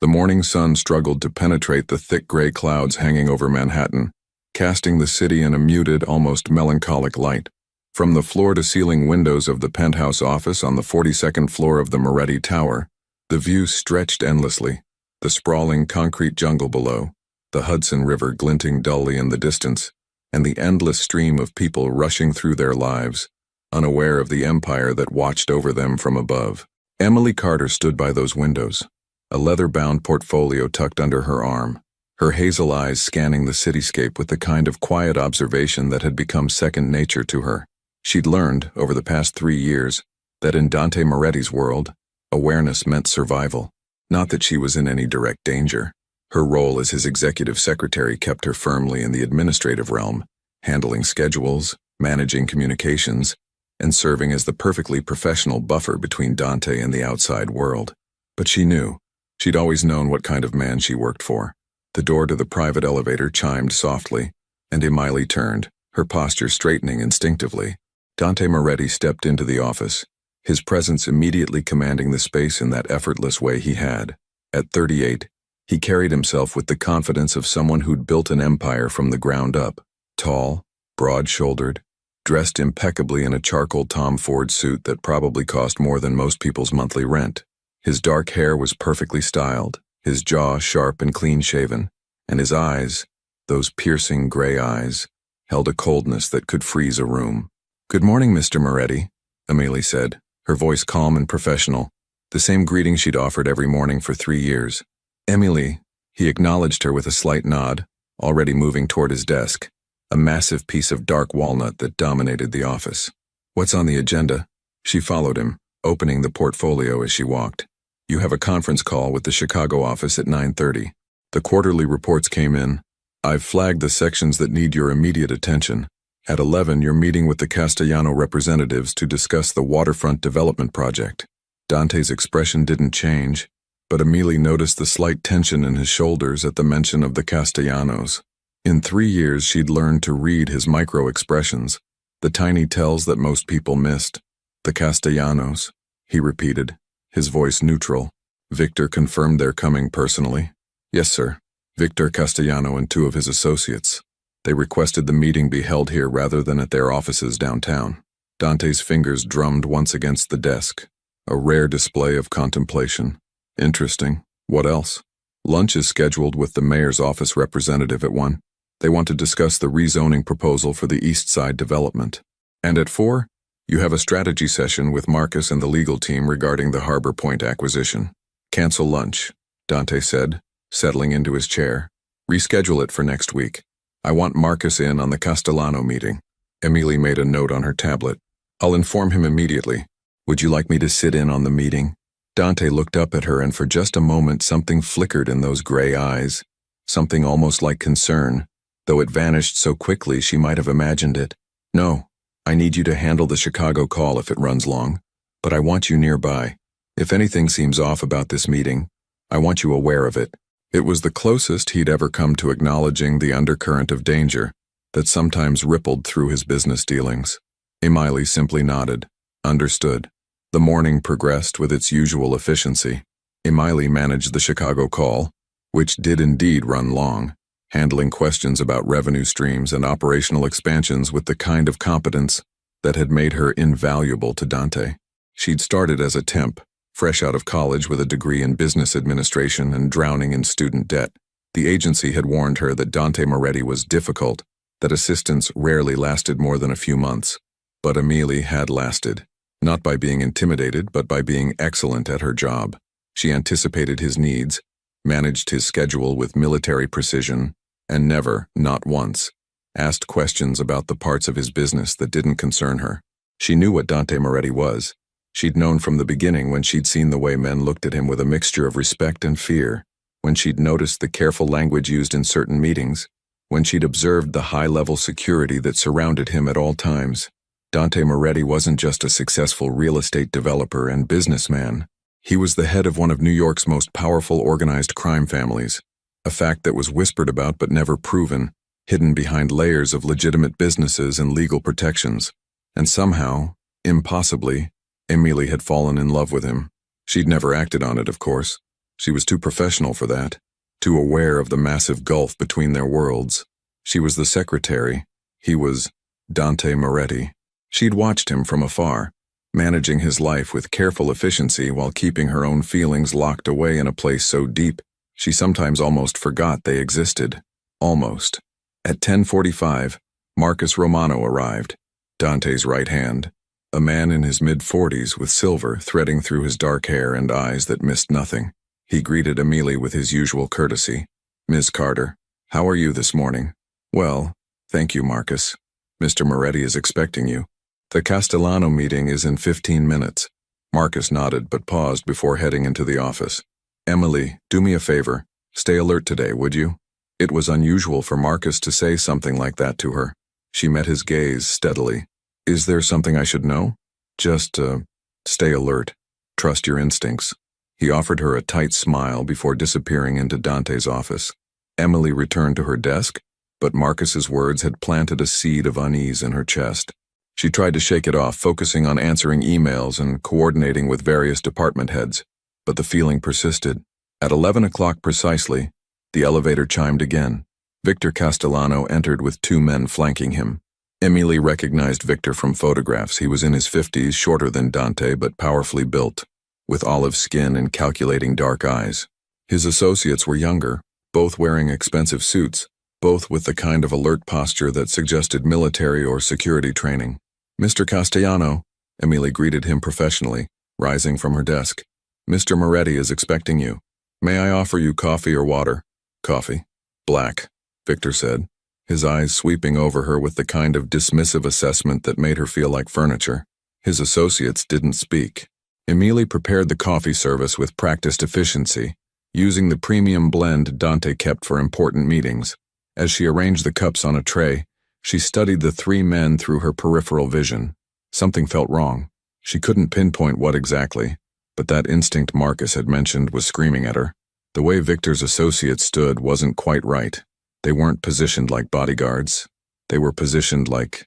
The morning sun struggled to penetrate the thick gray clouds hanging over Manhattan, casting the city in a muted, almost melancholic light. From the floor-to-ceiling windows of the penthouse office on the 42nd floor of the Moretti Tower, the view stretched endlessly, the sprawling concrete jungle below, the Hudson River glinting dully in the distance, and the endless stream of people rushing through their lives, unaware of the empire that watched over them from above. Emily Carter stood by those windows, a leather-bound portfolio tucked under her arm, her hazel eyes scanning the cityscape with the kind of quiet observation that had become second nature to her. She'd learned, over the past 3 years, that in Dante Moretti's world, awareness meant survival. Not that she was in any direct danger. Her role as his executive secretary kept her firmly in the administrative realm, handling schedules, managing communications, and serving as the perfectly professional buffer between Dante and the outside world. But she knew. She'd always known what kind of man she worked for. The door to the private elevator chimed softly, and Emily turned, her posture straightening instinctively. Dante Moretti stepped into the office, his presence immediately commanding the space in that effortless way he had. At 38, he carried himself with the confidence of someone who'd built an empire from the ground up. Tall, broad-shouldered, dressed impeccably in a charcoal Tom Ford suit that probably cost more than most people's monthly rent. His dark hair was perfectly styled, his jaw sharp and clean-shaven, and his eyes, those piercing gray eyes, held a coldness that could freeze a room. "Good morning, Mr. Moretti," Emily said, her voice calm and professional, the same greeting she'd offered every morning for 3 years. "Emily," he acknowledged her with a slight nod, already moving toward his desk, a massive piece of dark walnut that dominated the office. "What's on the agenda?" She followed him, opening the portfolio as she walked. "You have a conference call with the Chicago office at 9:30. The quarterly reports came in. I've flagged the sections that need your immediate attention. At 11, you're meeting with the Castellano representatives to discuss the waterfront development project." Dante's expression didn't change, but Emily noticed the slight tension in his shoulders at the mention of the Castellanos. In 3 years, she'd learned to read his micro-expressions, the tiny tells that most people missed. "The Castellanos," he repeated, his voice neutral. "Victor confirmed they're coming personally?" "Yes, sir. Victor Castellano and 2 of his associates. They requested the meeting be held here rather than at their offices downtown." Dante's fingers drummed once against the desk, a rare display of contemplation. "Interesting. What else?" "Lunch is scheduled with the mayor's office representative at 1. They want to discuss the rezoning proposal for the East Side development. And at 4, you have a strategy session with Marcus and the legal team regarding the Harbor Point acquisition." "Cancel lunch," Dante said, settling into his chair. "Reschedule it for next week. I want Marcus in on the Castellano meeting." Emily made a note on her tablet. "I'll inform him immediately. Would you like me to sit in on the meeting?" Dante looked up at her, and for just a moment something flickered in those gray eyes, something almost like concern, though it vanished so quickly she might have imagined it. "No, I need you to handle the Chicago call if it runs long, but I want you nearby. If anything seems off about this meeting, I want you aware of it." It was the closest he'd ever come to acknowledging the undercurrent of danger that sometimes rippled through his business dealings. Emily simply nodded, understood. The morning progressed with its usual efficiency. Emily managed the Chicago call, which did indeed run long, handling questions about revenue streams and operational expansions with the kind of competence that had made her invaluable to Dante. She'd started as a temp, fresh out of college with a degree in business administration and drowning in student debt. The agency had warned her that Dante Moretti was difficult, that assistance rarely lasted more than a few months. But Emily had lasted, not by being intimidated, but by being excellent at her job. She anticipated his needs, managed his schedule with military precision, and never, not once, asked questions about the parts of his business that didn't concern her. She knew what Dante Moretti was. She'd known from the beginning when she'd seen the way men looked at him with a mixture of respect and fear, when she'd noticed the careful language used in certain meetings, when she'd observed the high-level security that surrounded him at all times. Dante Moretti wasn't just a successful real estate developer and businessman. He was the head of one of New York's most powerful organized crime families, a fact that was whispered about but never proven, hidden behind layers of legitimate businesses and legal protections. And somehow, impossibly, Emily had fallen in love with him. She'd never acted on it, of course, She was too professional for that, too aware of the massive gulf between their worlds. She was the secretary. He was Dante Moretti. She'd watched him from afar, managing his life with careful efficiency while keeping her own feelings locked away in a place so deep she sometimes almost forgot they existed. Almost. At 10:45, Marcus Romano arrived, Dante's right hand, a man in his mid-40s with silver threading through his dark hair and eyes that missed nothing. He greeted Emily with his usual courtesy. "Ms. Carter, how are you this morning?" "Well, thank you, Marcus. Mr. Moretti is expecting you. The Castellano meeting is in 15 minutes. Marcus nodded but paused before heading into the office. "Emily, do me a favor. Stay alert today, would you?" It was unusual for Marcus to say something like that to her. She met his gaze steadily. "Is there something I should know?" Just, stay alert. Trust your instincts." He offered her a tight smile before disappearing into Dante's office. Emily returned to her desk, but Marcus's words had planted a seed of unease in her chest. She tried to shake it off, focusing on answering emails and coordinating with various department heads, but the feeling persisted. At 11 o'clock precisely, the elevator chimed again. Victor Castellano entered with 2 men flanking him. Emily recognized Victor from photographs. He was in his 50s, shorter than Dante but powerfully built, with olive skin and calculating dark eyes. His associates were younger, both wearing expensive suits, both with the kind of alert posture that suggested military or security training. "Mr. Castellano," Emily greeted him professionally, rising from her desk. "Mr. Moretti is expecting you. May I offer you coffee or water?" "Coffee. Black," Victor said, his eyes sweeping over her with the kind of dismissive assessment that made her feel like furniture. His associates didn't speak. Emily prepared the coffee service with practiced efficiency, using the premium blend Dante kept for important meetings. As she arranged the cups on a tray, she studied the 3 men through her peripheral vision. Something felt wrong. She couldn't pinpoint what exactly, but that instinct Marcus had mentioned was screaming at her. The way Victor's associates stood wasn't quite right. They weren't positioned like bodyguards. They were positioned like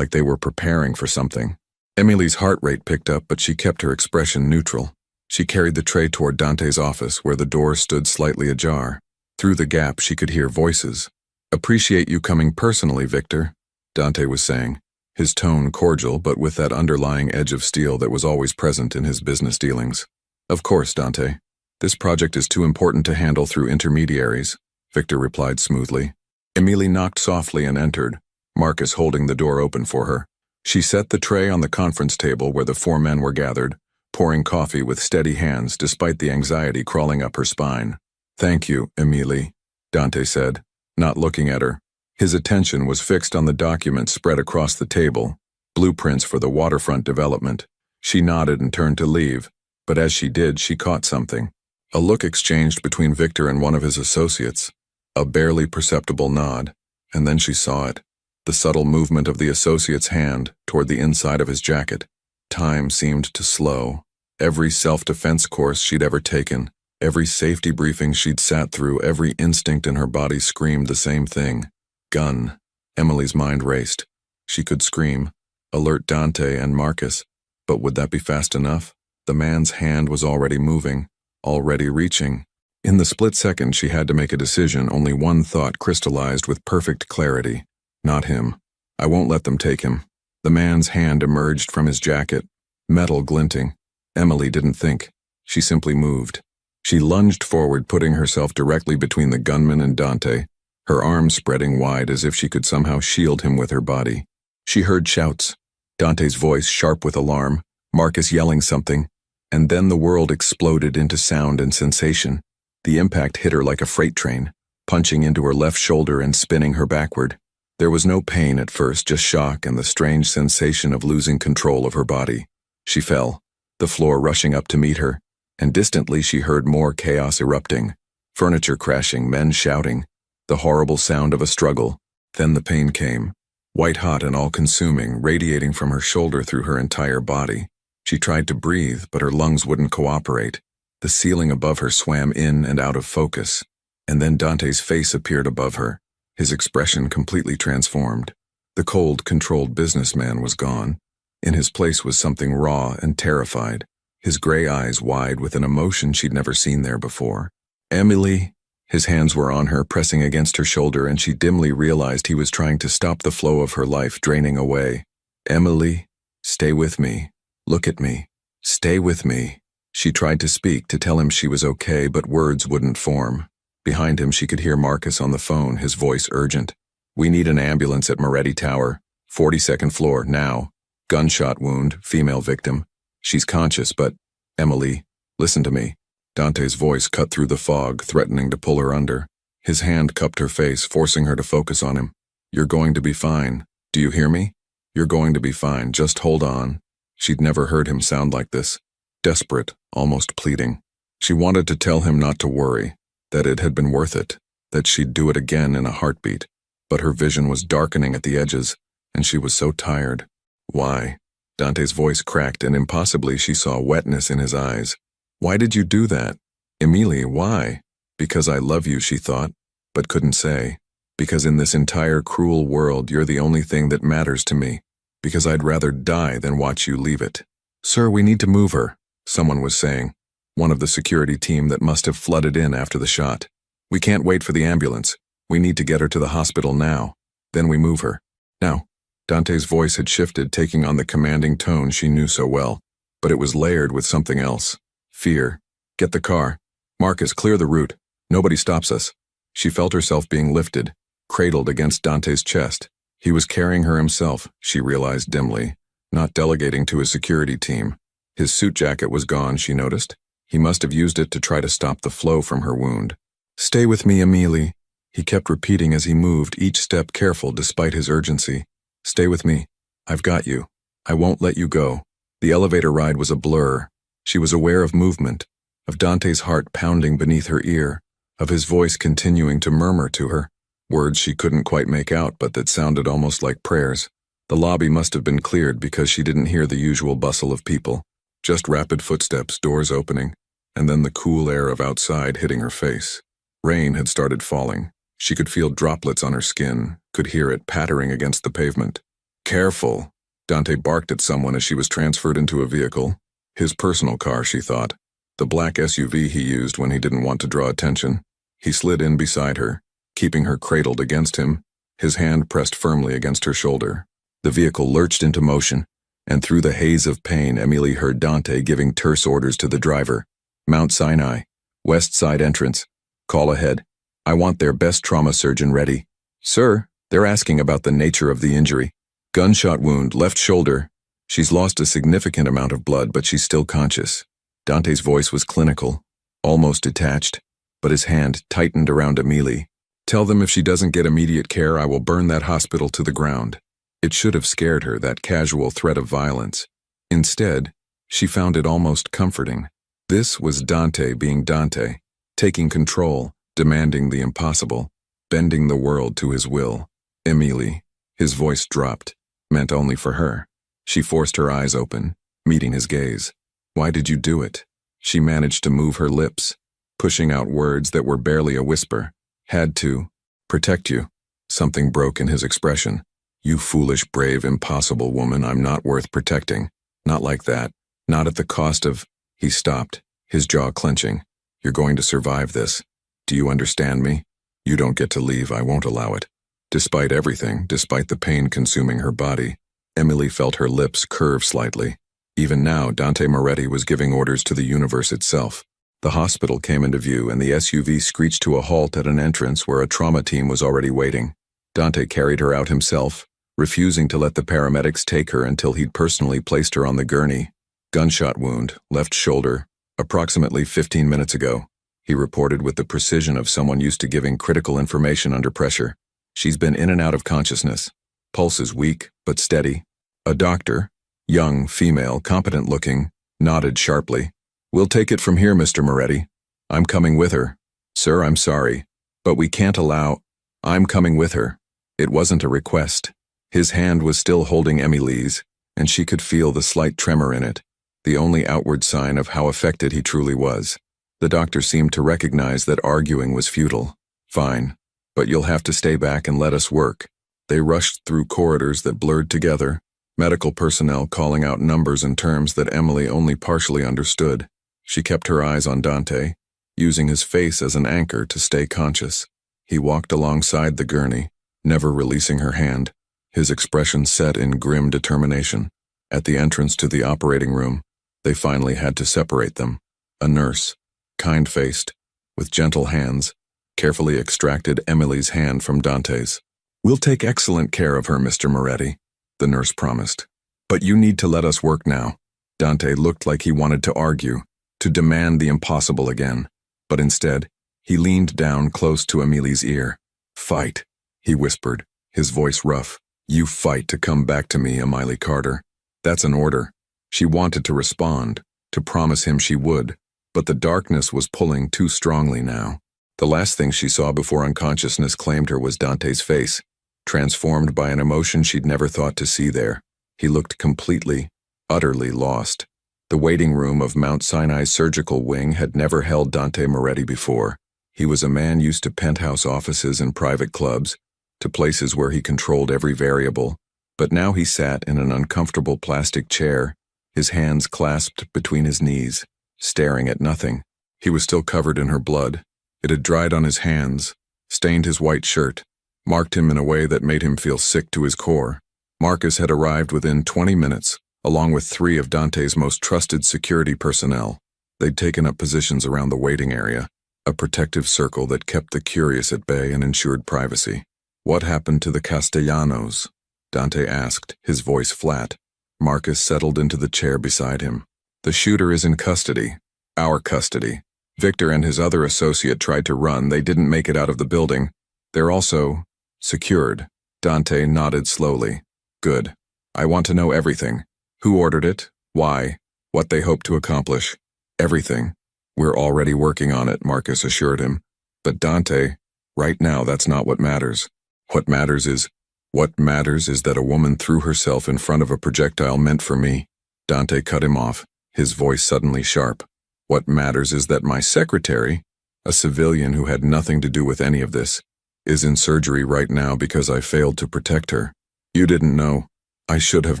they were preparing for something. Emily's heart rate picked up, but she kept her expression neutral. She carried the tray toward Dante's office, where the door stood slightly ajar. Through the gap, she could hear voices. "Appreciate you coming personally, Victor," Dante was saying, his tone cordial but with that underlying edge of steel that was always present in his business dealings. "Of course, Dante. This project is too important to handle through intermediaries," Victor replied smoothly. Emily knocked softly and entered, Marcus holding the door open for her. She set the tray on the conference table where the 4 men were gathered, pouring coffee with steady hands despite the anxiety crawling up her spine. "Thank you, Emily," Dante said, not looking at her. His attention was fixed on the documents spread across the table, blueprints for the waterfront development. She nodded and turned to leave, but as she did, she caught something. A look exchanged between Victor and one of his associates, a barely perceptible nod, and then she saw it. The subtle movement of the associate's hand toward the inside of his jacket. Time seemed to slow. Every self-defense course she'd ever taken, every safety briefing she'd sat through, every instinct in her body screamed the same thing. Gun. Emily's mind raced. She could scream, alert Dante and Marcus, but would that be fast enough? The man's hand was already moving, already reaching. In the split second she had to make a decision, only one thought crystallized with perfect clarity. Not him. I won't let them take him. The man's hand emerged from his jacket, metal glinting. Emily didn't think. She simply moved. She lunged forward, putting herself directly between the gunman and Dante, her arms spreading wide as if she could somehow shield him with her body. She heard shouts, Dante's voice sharp with alarm, Marcus yelling something, and then the world exploded into sound and sensation. The impact hit her like a freight train, punching into her left shoulder and spinning her backward. There was no pain at first, just shock and the strange sensation of losing control of her body. She fell, the floor rushing up to meet her, and distantly she heard more chaos erupting, furniture crashing, men shouting, the horrible sound of a struggle. Then the pain came, white-hot and all-consuming, radiating from her shoulder through her entire body. She tried to breathe, but her lungs wouldn't cooperate. The ceiling above her swam in and out of focus, and then Dante's face appeared above her, his expression completely transformed. The cold, controlled businessman was gone. In his place was something raw and terrified. his gray eyes wide with an emotion she'd never seen there before. "Emily." His hands were on her, pressing against her shoulder, and she dimly realized he was trying to stop the flow of her life draining away. "Emily, stay with me. Look at me. Stay with me." She tried to speak, to tell him she was okay, but words wouldn't form. Behind him she could hear Marcus on the phone, his voice urgent. "We need an ambulance at Moretti Tower. 42nd floor, now. Gunshot wound, female victim. She's conscious, but... Emily, listen to me." Dante's voice cut through the fog, threatening to pull her under. His hand cupped her face, forcing her to focus on him. "You're going to be fine. Do you hear me? You're going to be fine. Just hold on." She'd never heard him sound like this. Desperate, almost pleading. She wanted to tell him not to worry, that it had been worth it, that she'd do it again in a heartbeat. But her vision was darkening at the edges, and she was so tired. "Why?" Dante's voice cracked, and impossibly she saw wetness in his eyes. "Why did you do that? Emilie, why?" "Because I love you," she thought, but couldn't say. "Because in this entire cruel world you're the only thing that matters to me. Because I'd rather die than watch you leave it." "Sir, we need to move her," someone was saying. One of the security team that must have flooded in after the shot. "We can't wait for the ambulance. We need to get her to the hospital now. Then we move her. Now." Dante's voice had shifted, taking on the commanding tone she knew so well, but it was layered with something else. Fear. "Get the car. Marcus, clear the route. Nobody stops us." She felt herself being lifted, cradled against Dante's chest. He was carrying her himself, she realized dimly, not delegating to his security team. His suit jacket was gone, she noticed. He must have used it to try to stop the flow from her wound. "Stay with me, Emilie," he kept repeating as he moved, each step careful despite his urgency. "Stay with me. I've got you. I won't let you go." The elevator ride was a blur. She was aware of movement, of Dante's heart pounding beneath her ear, of his voice continuing to murmur to her, words she couldn't quite make out but that sounded almost like prayers. The lobby must have been cleared because she didn't hear the usual bustle of people, just rapid footsteps, doors opening, and then the cool air of outside hitting her face. Rain had started falling. She could feel droplets on her skin, could hear it pattering against the pavement. "Careful!" Dante barked at someone as she was transferred into a vehicle. His personal car, she thought. The black SUV he used when he didn't want to draw attention. He slid in beside her, keeping her cradled against him, his hand pressed firmly against her shoulder. The vehicle lurched into motion, and through the haze of pain, Emilie heard Dante giving terse orders to the driver. "Mount Sinai. West side entrance. Call ahead. I want their best trauma surgeon ready." "Sir, they're asking about the nature of the injury." "Gunshot wound, left shoulder. She's lost a significant amount of blood, but she's still conscious." Dante's voice was clinical, almost detached, but his hand tightened around Emilie. "Tell them if she doesn't get immediate care, I will burn that hospital to the ground." It should have scared her, that casual threat of violence. Instead, she found it almost comforting. This was Dante being Dante, taking control, demanding the impossible, bending the world to his will. "Emilie," his voice dropped, meant only for her. She forced her eyes open, meeting his gaze. "Why did you do it?" She managed to move her lips, pushing out words that were barely a whisper. "Had to. Protect you." Something broke in his expression. "You foolish, brave, impossible woman, I'm not worth protecting. Not like that. Not at the cost of..." He stopped, his jaw clenching. "You're going to survive this. Do you understand me? You don't get to leave, I won't allow it." Despite everything, despite the pain consuming her body, Emilie felt her lips curve slightly. Even now, Dante Moretti was giving orders to the universe itself. The hospital came into view, and the SUV screeched to a halt at an entrance where a trauma team was already waiting. Dante carried her out himself, refusing to let the paramedics take her until he'd personally placed her on the gurney. "Gunshot wound, left shoulder, approximately 15 minutes ago," he reported with the precision of someone used to giving critical information under pressure. "She's been in and out of consciousness. Pulse is weak, but steady." A doctor, young, female, competent-looking, nodded sharply. "We'll take it from here, Mr. Moretti. I'm coming with her." "Sir, I'm sorry, but we can't allow..." "I'm coming with her." It wasn't a request. His hand was still holding Emilie's, and she could feel the slight tremor in it, the only outward sign of how affected he truly was. The doctor seemed to recognize that arguing was futile. "Fine, but you'll have to stay back and let us work." They rushed through corridors that blurred together, Medical personnel calling out numbers and terms that Emily only partially understood. She kept her eyes on Dante, using his face as an anchor to stay conscious. He walked alongside the gurney, never releasing her hand, his expression set in grim determination. At the entrance to the operating room, they finally had to separate them. A nurse, kind-faced, with gentle hands, carefully extracted Emily's hand from Dante's. "We'll take excellent care of her, Mr. Moretti," the nurse promised. "But you need to let us work now." Dante looked like he wanted to argue, to demand the impossible again, but instead, he leaned down close to Emily's ear. "Fight," he whispered, his voice rough. "You fight to come back to me, Emily Carter. That's an order." She wanted to respond, to promise him she would, but the darkness was pulling too strongly now. The last thing she saw before unconsciousness claimed her was Dante's face, transformed by an emotion she'd never thought to see there. He looked completely, utterly lost. The waiting room of Mount Sinai's surgical wing had never held Dante Moretti before. He was a man used to penthouse offices and private clubs, to places where he controlled every variable, but now he sat in an uncomfortable plastic chair, his hands clasped between his knees, staring at nothing. He was still covered in her blood. It had dried on his hands, stained his white shirt, marked him in a way that made him feel sick to his core. Marcus had arrived within 20 minutes, along with 3 of Dante's most trusted security personnel. They'd taken up positions around the waiting area, a protective circle that kept the curious at bay and ensured privacy. "What happened to the Castellanos?" Dante asked, his voice flat. Marcus settled into the chair beside him. "The shooter is in custody. Our custody. Victor and his other associate tried to run. They didn't make it out of the building. They're also secured." Dante nodded slowly. "Good. I want to know everything. Who ordered it? Why? What they hope to accomplish. Everything." "We're already working on it," Marcus assured him. "But Dante, right now that's not what matters. What matters is that a woman threw herself in front of a projectile meant for me." Dante cut him off, his voice suddenly sharp. "What matters is that my secretary, a civilian who had nothing to do with any of this, is in surgery right now because I failed to protect her. You didn't know. I should have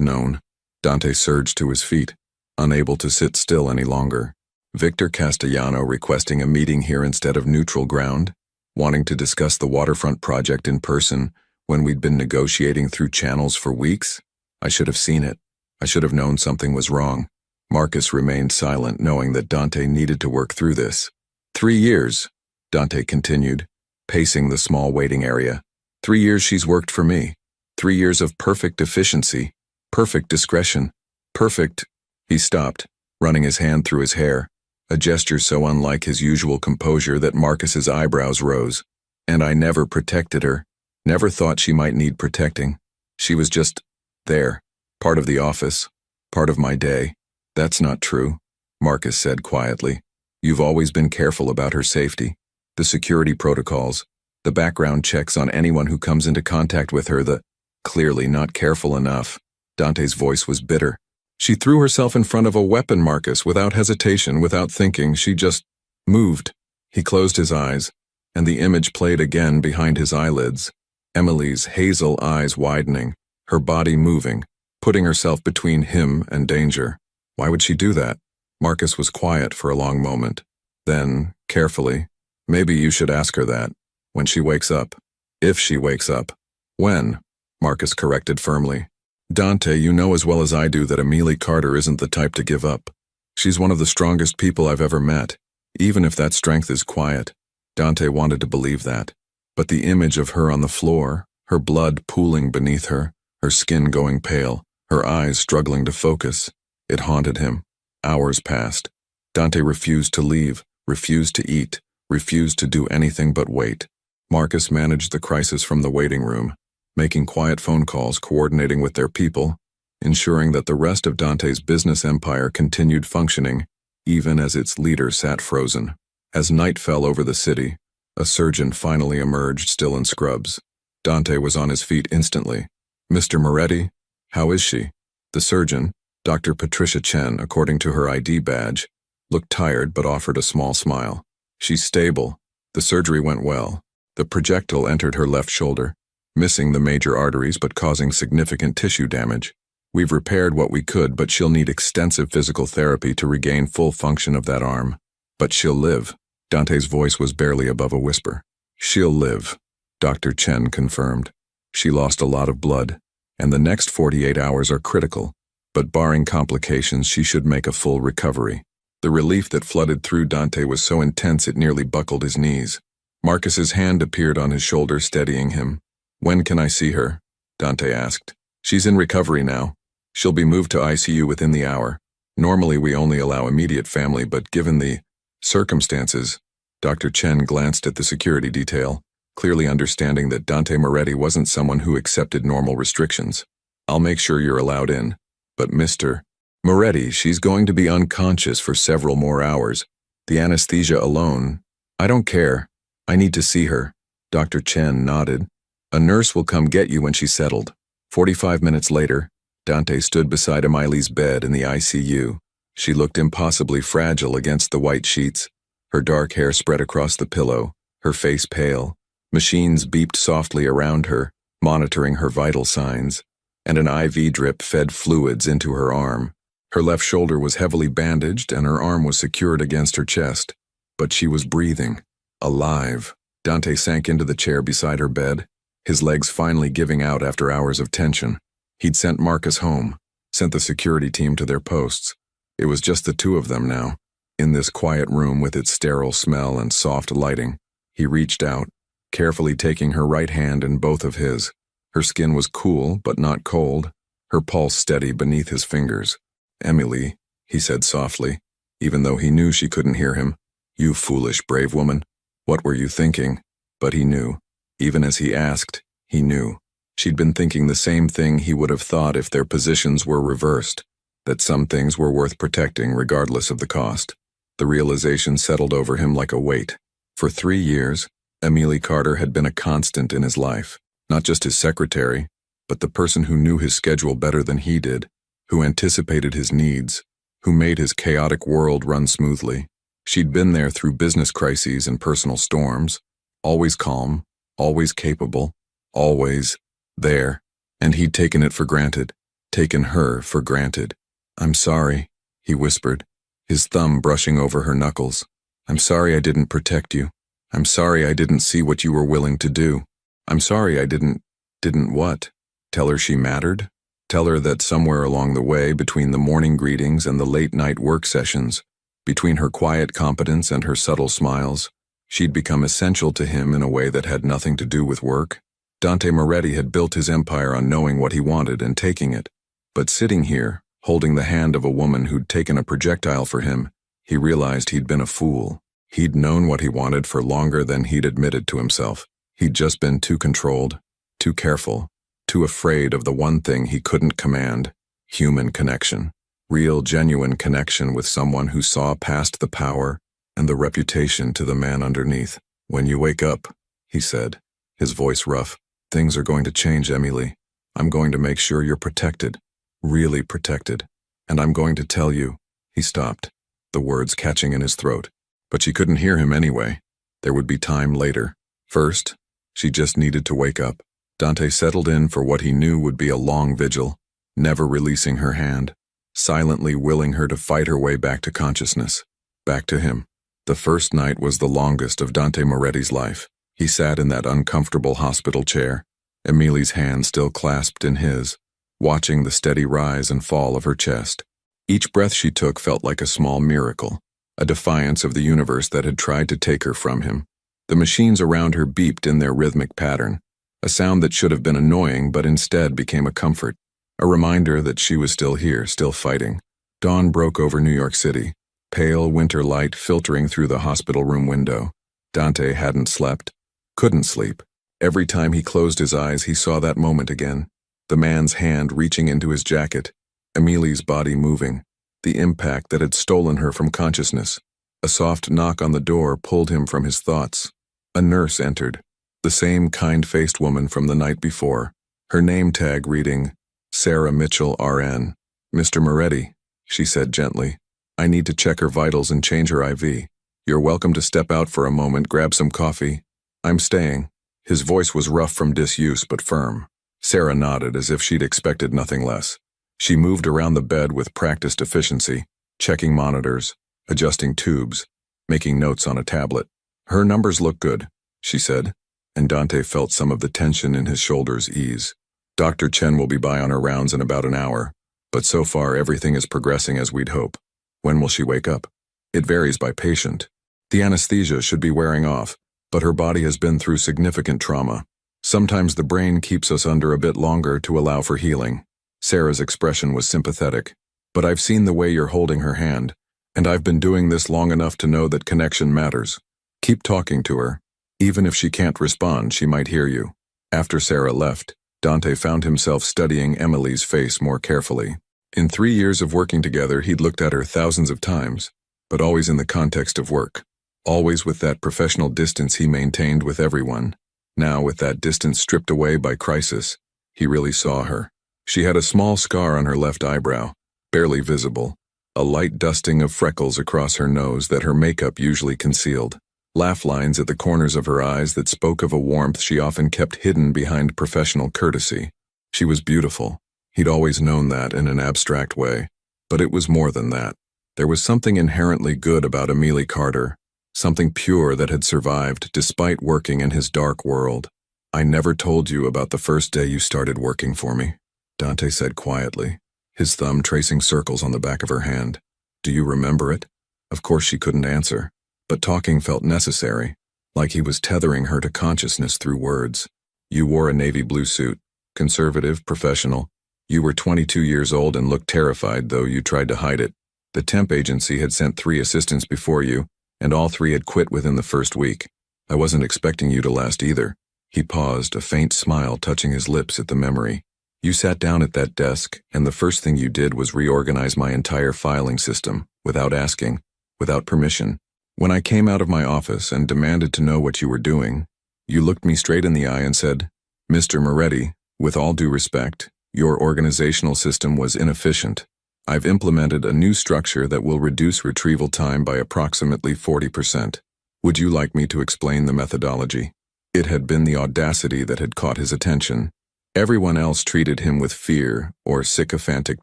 known." Dante surged to his feet, unable to sit still any longer. Victor Castellano requesting a meeting here instead of neutral ground, wanting to discuss the waterfront project in person when we'd been negotiating through channels for weeks. I should have seen it. I should have known something was wrong. Marcus remained silent, knowing that Dante needed to work through this. 3 years, Dante continued, pacing the small waiting area. 3 years she's worked for me. 3 years of perfect efficiency, perfect discretion, perfect... He stopped, running his hand through his hair, a gesture so unlike his usual composure that Marcus's eyebrows rose. "And I never protected her. Never thought she might need protecting. She was just there, part of the office, part of my day." "That's not true," Marcus said quietly. "You've always been careful about her safety. The security protocols, the background checks on anyone who comes into contact with her, clearly not careful enough." Dante's voice was bitter. "She threw herself in front of a weapon, Marcus, without hesitation, without thinking. She just moved." He closed his eyes, and the image played again behind his eyelids. Emily's hazel eyes widening, her body moving, putting herself between him and danger. Why would she do that? Marcus was quiet for a long moment. Then, carefully, "Maybe you should ask her that, when she wakes up. If she wakes up." "When?" Marcus corrected firmly. "Dante, you know as well as I do that Emily Carter isn't the type to give up. She's one of the strongest people I've ever met, even if that strength is quiet." Dante wanted to believe that. But the image of her on the floor, her blood pooling beneath her skin going pale, her eyes struggling to focus, it haunted him. Hours passed. Dante refused to leave, refused to eat, refused to do anything but wait. Marcus managed the crisis from the waiting room, making quiet phone calls, coordinating with their people, ensuring that the rest of Dante's business empire continued functioning, even as its leader sat frozen. As night fell over the city, a surgeon finally emerged, still in scrubs. Dante was on his feet instantly. "Mr. Moretti, how is she?" The surgeon, Dr. Patricia Chen, according to her ID badge, looked tired but offered a small smile. "She's stable. The surgery went well. The projectile entered her left shoulder, missing the major arteries but causing significant tissue damage. We've repaired what we could, but she'll need extensive physical therapy to regain full function of that arm. But she'll live. Dante's voice was barely above a whisper. She'll live, Dr. Chen confirmed. She lost a lot of blood, and the next 48 hours are critical, but barring complications, she should make a full recovery. The relief that flooded through Dante was so intense it nearly buckled his knees. Marcus's hand appeared on his shoulder, steadying him. When can I see her? Dante asked. She's in recovery now. She'll be moved to ICU within the hour. Normally we only allow immediate family, but given the circumstances, Dr. Chen glanced at the security detail, clearly understanding that Dante Moretti wasn't someone who accepted normal restrictions. I'll make sure you're allowed in. But Mr. Moretti, she's going to be unconscious for several more hours. The anesthesia alone. I don't care. I need to see her. Dr. Chen nodded. A nurse will come get you when she's settled. 45 minutes later, Dante stood beside Emily's bed in the ICU. She looked impossibly fragile against the white sheets. Her dark hair spread across the pillow, her face pale. Machines beeped softly around her, monitoring her vital signs, and an IV drip fed fluids into her arm. Her left shoulder was heavily bandaged and her arm was secured against her chest. But she was breathing, alive. Dante sank into the chair beside her bed, his legs finally giving out after hours of tension. He'd sent Marcus home, sent the security team to their posts. It was just the two of them now, in this quiet room with its sterile smell and soft lighting. He reached out, carefully taking her right hand in both of his. Her skin was cool, but not cold, her pulse steady beneath his fingers. Emily, he said softly, even though he knew she couldn't hear him. You foolish, brave woman. What were you thinking? But he knew. Even as he asked, he knew. She'd been thinking the same thing he would have thought if their positions were reversed, that some things were worth protecting regardless of the cost. The realization settled over him like a weight. For 3 years, Emily Carter had been a constant in his life, not just his secretary, but the person who knew his schedule better than he did, who anticipated his needs, who made his chaotic world run smoothly. She'd been there through business crises and personal storms, always calm, always capable, always there, and he'd taken it for granted, taken her for granted. I'm sorry, he whispered, his thumb brushing over her knuckles. I'm sorry I didn't protect you. I'm sorry I didn't see what you were willing to do. I'm sorry I didn't what? Tell her she mattered? Tell her that somewhere along the way, between the morning greetings and the late-night work sessions, between her quiet competence and her subtle smiles, she'd become essential to him in a way that had nothing to do with work. Dante Moretti had built his empire on knowing what he wanted and taking it. But sitting here, holding the hand of a woman who'd taken a projectile for him, he realized he'd been a fool. He'd known what he wanted for longer than he'd admitted to himself. He'd just been too controlled, too careful, too afraid of the one thing he couldn't command: human connection. Real, genuine connection with someone who saw past the power and the reputation to the man underneath. When you wake up, he said, his voice rough, things are going to change, Emily. I'm going to make sure you're protected, really protected. And I'm going to tell you. He stopped, the words catching in his throat. But she couldn't hear him anyway. There would be time later. First, she just needed to wake up. Dante settled in for what he knew would be a long vigil, never releasing her hand, silently willing her to fight her way back to consciousness, back to him. The first night was the longest of Dante Moretti's life. He sat in that uncomfortable hospital chair, Emily's hand still clasped in his, watching the steady rise and fall of her chest. Each breath she took felt like a small miracle, a defiance of the universe that had tried to take her from him. The machines around her beeped in their rhythmic pattern, a sound that should have been annoying but instead became a comfort, a reminder that she was still here, still fighting. Dawn broke over New York City, pale winter light filtering through the hospital room window. Dante hadn't slept, couldn't sleep. Every time he closed his eyes, he saw that moment again. The man's hand reaching into his jacket, Emily's body moving, the impact that had stolen her from consciousness. A soft knock on the door pulled him from his thoughts. A nurse entered, the same kind-faced woman from the night before, her name tag reading, Sarah Mitchell, RN. Mr. Moretti, she said gently, I need to check her vitals and change her IV. You're welcome to step out for a moment, grab some coffee. I'm staying. His voice was rough from disuse but firm. Sarah nodded as if she'd expected nothing less. She moved around the bed with practiced efficiency, checking monitors, adjusting tubes, making notes on a tablet. Her numbers look good, she said, and Dante felt some of the tension in his shoulders ease. Dr. Chen will be by on her rounds in about an hour, but so far everything is progressing as we'd hope. When will she wake up? It varies by patient. The anesthesia should be wearing off, but her body has been through significant trauma. Sometimes the brain keeps us under a bit longer to allow for healing. Sarah's expression was sympathetic. But I've seen the way you're holding her hand, and I've been doing this long enough to know that connection matters. Keep talking to her. Even if she can't respond, she might hear you. After Sarah left, Dante found himself studying Emily's face more carefully. In 3 years of working together, he'd looked at her thousands of times, but always in the context of work. Always with that professional distance he maintained with everyone. Now, with that distance stripped away by crisis, he really saw her. She had a small scar on her left eyebrow, barely visible, a light dusting of freckles across her nose that her makeup usually concealed, laugh lines at the corners of her eyes that spoke of a warmth she often kept hidden behind professional courtesy. She was beautiful. He'd always known that in an abstract way, but it was more than that. There was something inherently good about Amelie Carter, something pure that had survived despite working in his dark world. I never told you about the first day you started working for me, Dante said quietly, his thumb tracing circles on the back of her hand. Do you remember it? Of course she couldn't answer, but talking felt necessary, like he was tethering her to consciousness through words. You wore a navy blue suit, conservative, professional. You were 22 years old and looked terrified, though you tried to hide it. The temp agency had sent 3 assistants before you, and all 3 had quit within the first week. I wasn't expecting you to last either. He paused, a faint smile touching his lips at the memory. You sat down at that desk, and the first thing you did was reorganize my entire filing system, without asking, without permission. When I came out of my office and demanded to know what you were doing, you looked me straight in the eye and said, Mr. Moretti, with all due respect, your organizational system was inefficient. I've implemented a new structure that will reduce retrieval time by approximately 40%. Would you like me to explain the methodology? It had been the audacity that had caught his attention. Everyone else treated him with fear or sycophantic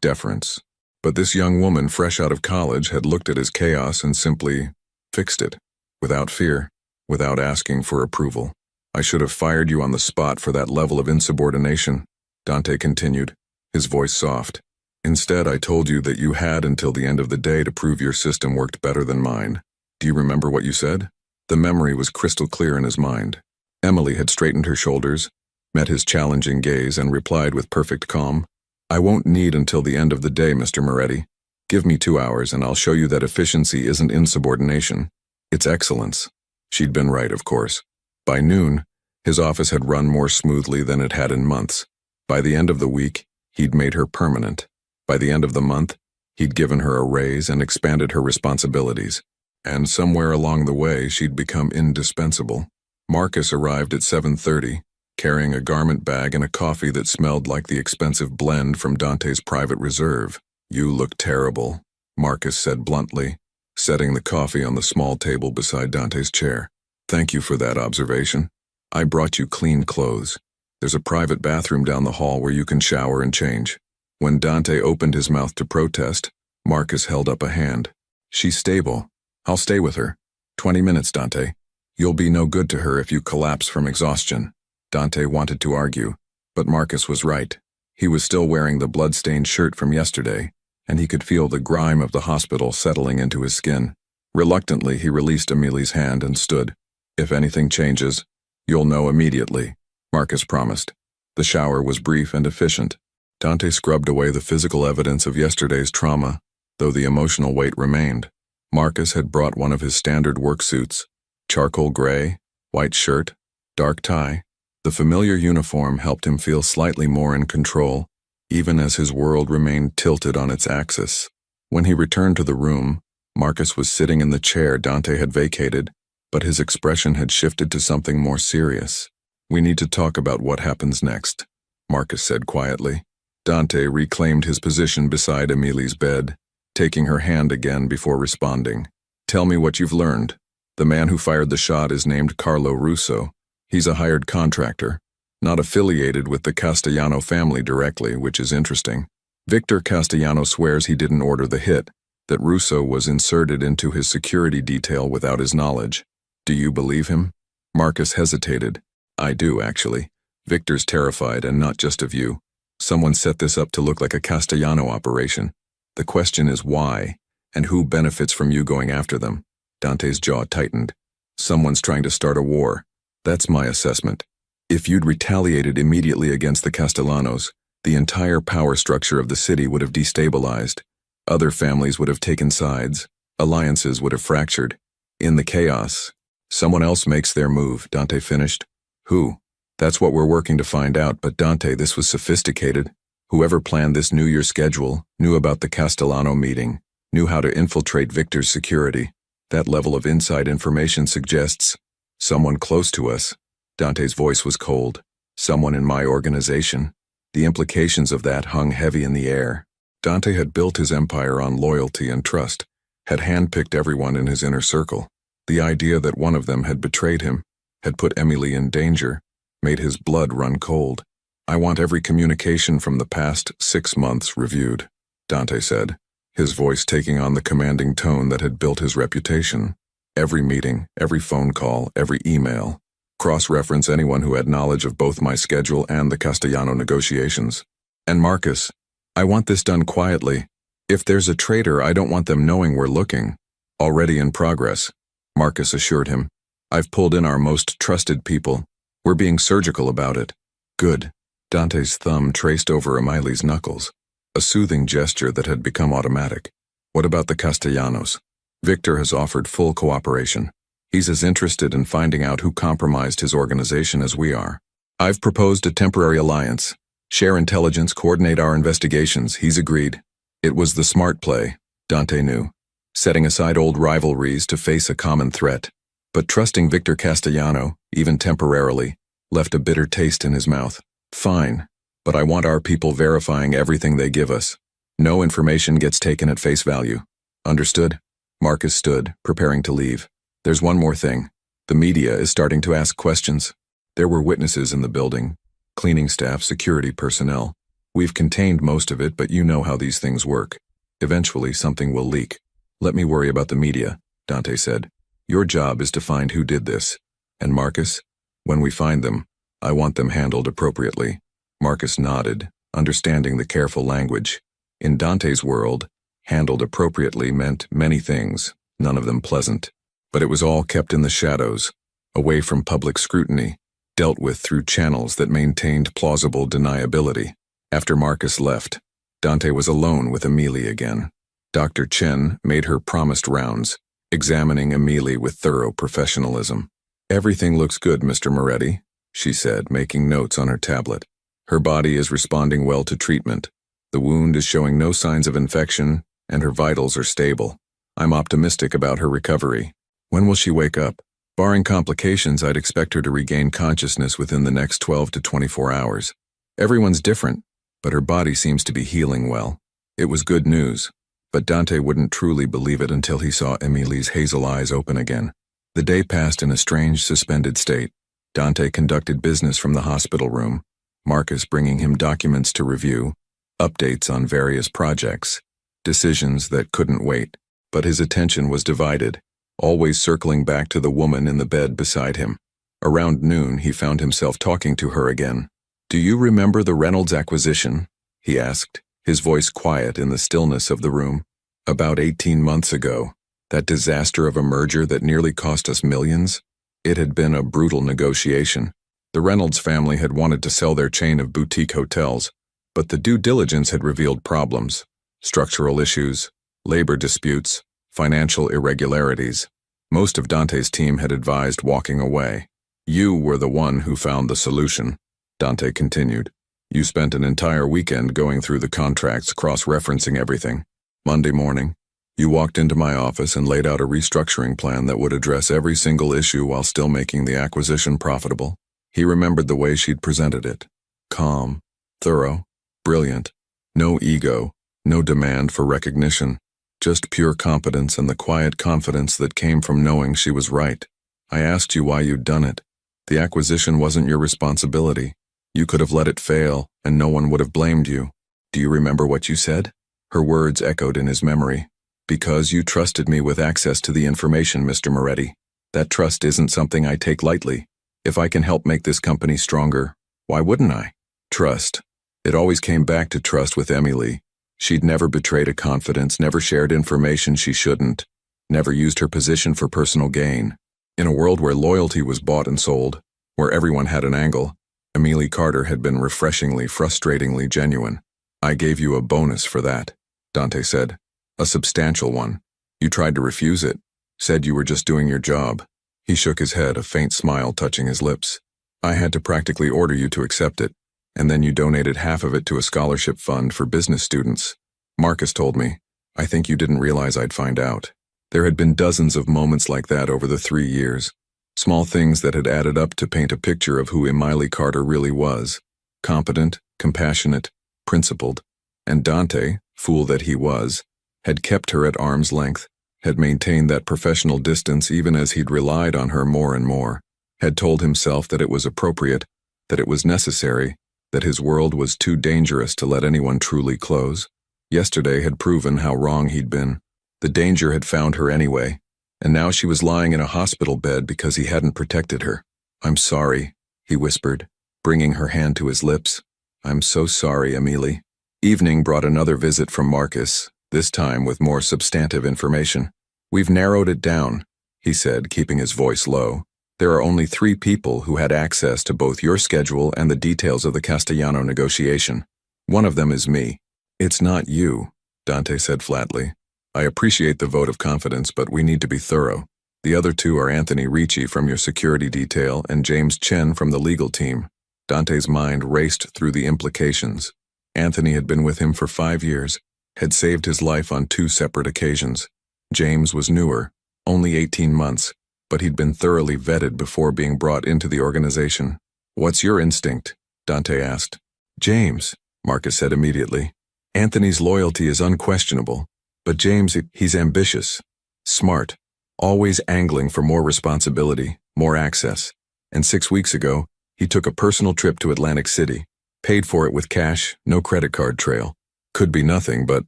deference. But this young woman fresh out of college had looked at his chaos and simply fixed it, without fear, without asking for approval. I should have fired you on the spot for that level of insubordination, Dante continued, his voice soft. Instead, I told you that you had until the end of the day to prove your system worked better than mine. Do you remember what you said? The memory was crystal clear in his mind. Emily had straightened her shoulders, met his challenging gaze, and replied with perfect calm. I won't need until the end of the day, Mr. Moretti. Give me 2 hours and I'll show you that efficiency isn't insubordination. It's excellence. She'd been right, of course. By noon, his office had run more smoothly than it had in months. By the end of the week, he'd made her permanent. By the end of the month, he'd given her a raise and expanded her responsibilities. And somewhere along the way, she'd become indispensable. Marcus arrived at 7:30, carrying a garment bag and a coffee that smelled like the expensive blend from Dante's private reserve. You look terrible, Marcus said bluntly, setting the coffee on the small table beside Dante's chair. Thank you for that observation. I brought you clean clothes. There's a private bathroom down the hall where you can shower and change. When Dante opened his mouth to protest, Marcus held up a hand. She's stable. I'll stay with her. 20 minutes, Dante. You'll be no good to her if you collapse from exhaustion. Dante wanted to argue, but Marcus was right. He was still wearing the blood-stained shirt from yesterday, and he could feel the grime of the hospital settling into his skin. Reluctantly, he released Ameli's hand and stood. If anything changes, you'll know immediately, Marcus promised. The shower was brief and efficient. Dante scrubbed away the physical evidence of yesterday's trauma, though the emotional weight remained. Marcus had brought one of his standard work suits, charcoal gray, white shirt, dark tie. The familiar uniform helped him feel slightly more in control, even as his world remained tilted on its axis. When he returned to the room, Marcus was sitting in the chair Dante had vacated, but his expression had shifted to something more serious. We need to talk about what happens next, Marcus said quietly. Dante reclaimed his position beside Ameli's bed, taking her hand again before responding. Tell me what you've learned. The man who fired the shot is named Carlo Russo. He's a hired contractor, not affiliated with the Castellano family directly, which is interesting. Victor Castellano swears he didn't order the hit, that Russo was inserted into his security detail without his knowledge. Do you believe him? Marcus hesitated. I do, actually. Victor's terrified, and not just of you. Someone set this up to look like a Castellano operation. The question is why, and who benefits from you going after them? Dante's jaw tightened. Someone's trying to start a war. That's my assessment. If you'd retaliated immediately against the Castellanos, the entire power structure of the city would have destabilized. Other families would have taken sides. Alliances would have fractured. In the chaos, someone else makes their move, Dante finished. Who? That's what we're working to find out, but Dante, this was sophisticated. Whoever planned this knew your schedule, knew about the Castellano meeting, knew how to infiltrate Victor's security. That level of inside information suggests someone close to us. Dante's voice was cold. Someone in my organization. The implications of that hung heavy in the air. Dante had built his empire on loyalty and trust, had handpicked everyone in his inner circle. The idea that one of them had betrayed him, had put Emily in danger, made his blood run cold. I want every communication from the past 6 months reviewed, Dante said, his voice taking on the commanding tone that had built his reputation. Every meeting, every phone call, every email. Cross-reference anyone who had knowledge of both my schedule and the Castellano negotiations. And Marcus, I want this done quietly. If there's a traitor, I don't want them knowing we're looking. Already in progress, Marcus assured him. I've pulled in our most trusted people. We're being surgical about it. Good. Dante's thumb traced over Emilie's knuckles, a soothing gesture that had become automatic. What about the Castellanos? Victor has offered full cooperation. He's as interested in finding out who compromised his organization as we are. I've proposed a temporary alliance. Share intelligence, coordinate our investigations. He's agreed. It was the smart play, Dante knew, setting aside old rivalries to face a common threat. But trusting Victor Castellano, even temporarily, left a bitter taste in his mouth. Fine, but I want our people verifying everything they give us. No information gets taken at face value. Understood? Marcus stood, preparing to leave. There's one more thing. The media is starting to ask questions. There were witnesses in the building, cleaning staff, security personnel. We've contained most of it, but you know how these things work. Eventually, something will leak. Let me worry about the media, Dante said. Your job is to find who did this. And Marcus, when we find them, I want them handled appropriately. Marcus nodded, understanding the careful language. In Dante's world, handled appropriately meant many things, none of them pleasant. But it was all kept in the shadows, away from public scrutiny, dealt with through channels that maintained plausible deniability. After Marcus left, Dante was alone with Emilie again. Dr. Chen made her promised rounds, examining Emilie with thorough professionalism. Everything looks good, Mr. Moretti, she said, making notes on her tablet. Her body is responding well to treatment. The wound is showing no signs of infection, and her vitals are stable. I'm optimistic about her recovery. When will she wake up? Barring complications, I'd expect her to regain consciousness within the next 12 to 24 hours. Everyone's different, but her body seems to be healing well. It was good news, but Dante wouldn't truly believe it until he saw Emilie's hazel eyes open again. The day passed in a strange, suspended state. Dante conducted business from the hospital room, Marcus bringing him documents to review, updates on various projects, decisions that couldn't wait. But his attention was divided, always circling back to the woman in the bed beside him. Around noon, he found himself talking to her again. Do you remember the Reynolds acquisition? He asked, his voice quiet in the stillness of the room. About 18 months ago, that disaster of a merger that nearly cost us millions? It had been a brutal negotiation. The Reynolds family had wanted to sell their chain of boutique hotels, but the due diligence had revealed problems, structural issues, labor disputes, financial irregularities. Most of Dante's team had advised walking away. You were the one who found the solution, Dante continued. You spent an entire weekend going through the contracts, cross-referencing everything. Monday morning, you walked into my office and laid out a restructuring plan that would address every single issue while still making the acquisition profitable. He remembered the way she'd presented it. Calm, thorough, brilliant. No ego, no demand for recognition. Just pure competence and the quiet confidence that came from knowing she was right. I asked you why you'd done it. The acquisition wasn't your responsibility. You could have let it fail, and no one would have blamed you. Do you remember what you said? Her words echoed in his memory. Because you trusted me with access to the information, Mr. Moretti. That trust isn't something I take lightly. If I can help make this company stronger, why wouldn't I? Trust. It always came back to trust with Emily. She'd never betrayed a confidence, never shared information she shouldn't, never used her position for personal gain. In a world where loyalty was bought and sold, where everyone had an angle, Emily Carter had been refreshingly, frustratingly genuine. I gave you a bonus for that, Dante said. A substantial one. You tried to refuse it, said you were just doing your job. He shook his head, a faint smile touching his lips. I had to practically order you to accept it, and then you donated half of it to a scholarship fund for business students. Marcus told me. I think you didn't realize I'd find out. There had been dozens of moments like that over the 3 years. Small things that had added up to paint a picture of who Emily Carter really was. Competent, compassionate, principled. And Dante, fool that he was, had kept her at arm's length, had maintained that professional distance even as he'd relied on her more and more, had told himself that it was appropriate, that it was necessary, that his world was too dangerous to let anyone truly close. Yesterday had proven how wrong he'd been. The danger had found her anyway, and now she was lying in a hospital bed because he hadn't protected her. I'm sorry, he whispered, bringing her hand to his lips. I'm so sorry, Emily. Evening brought another visit from Marcus, this time with more substantive information. We've narrowed it down, he said, keeping his voice low. There are only 3 people who had access to both your schedule and the details of the Castellano negotiation. One of them is me. It's not you, Dante said flatly. I appreciate the vote of confidence, but we need to be thorough. The other 2 are Anthony Ricci from your security detail and James Chen from the legal team. Dante's mind raced through the implications. Anthony had been with him for 5 years, had saved his life on 2 separate occasions. James was newer, only 18 months, but he'd been thoroughly vetted before being brought into the organization. What's your instinct? Dante asked. James, Marcus said immediately. Anthony's loyalty is unquestionable, but James, he's ambitious, smart, always angling for more responsibility, more access. And 6 weeks ago, he took a personal trip to Atlantic City, paid for it with cash, no credit card trail. Could be nothing, but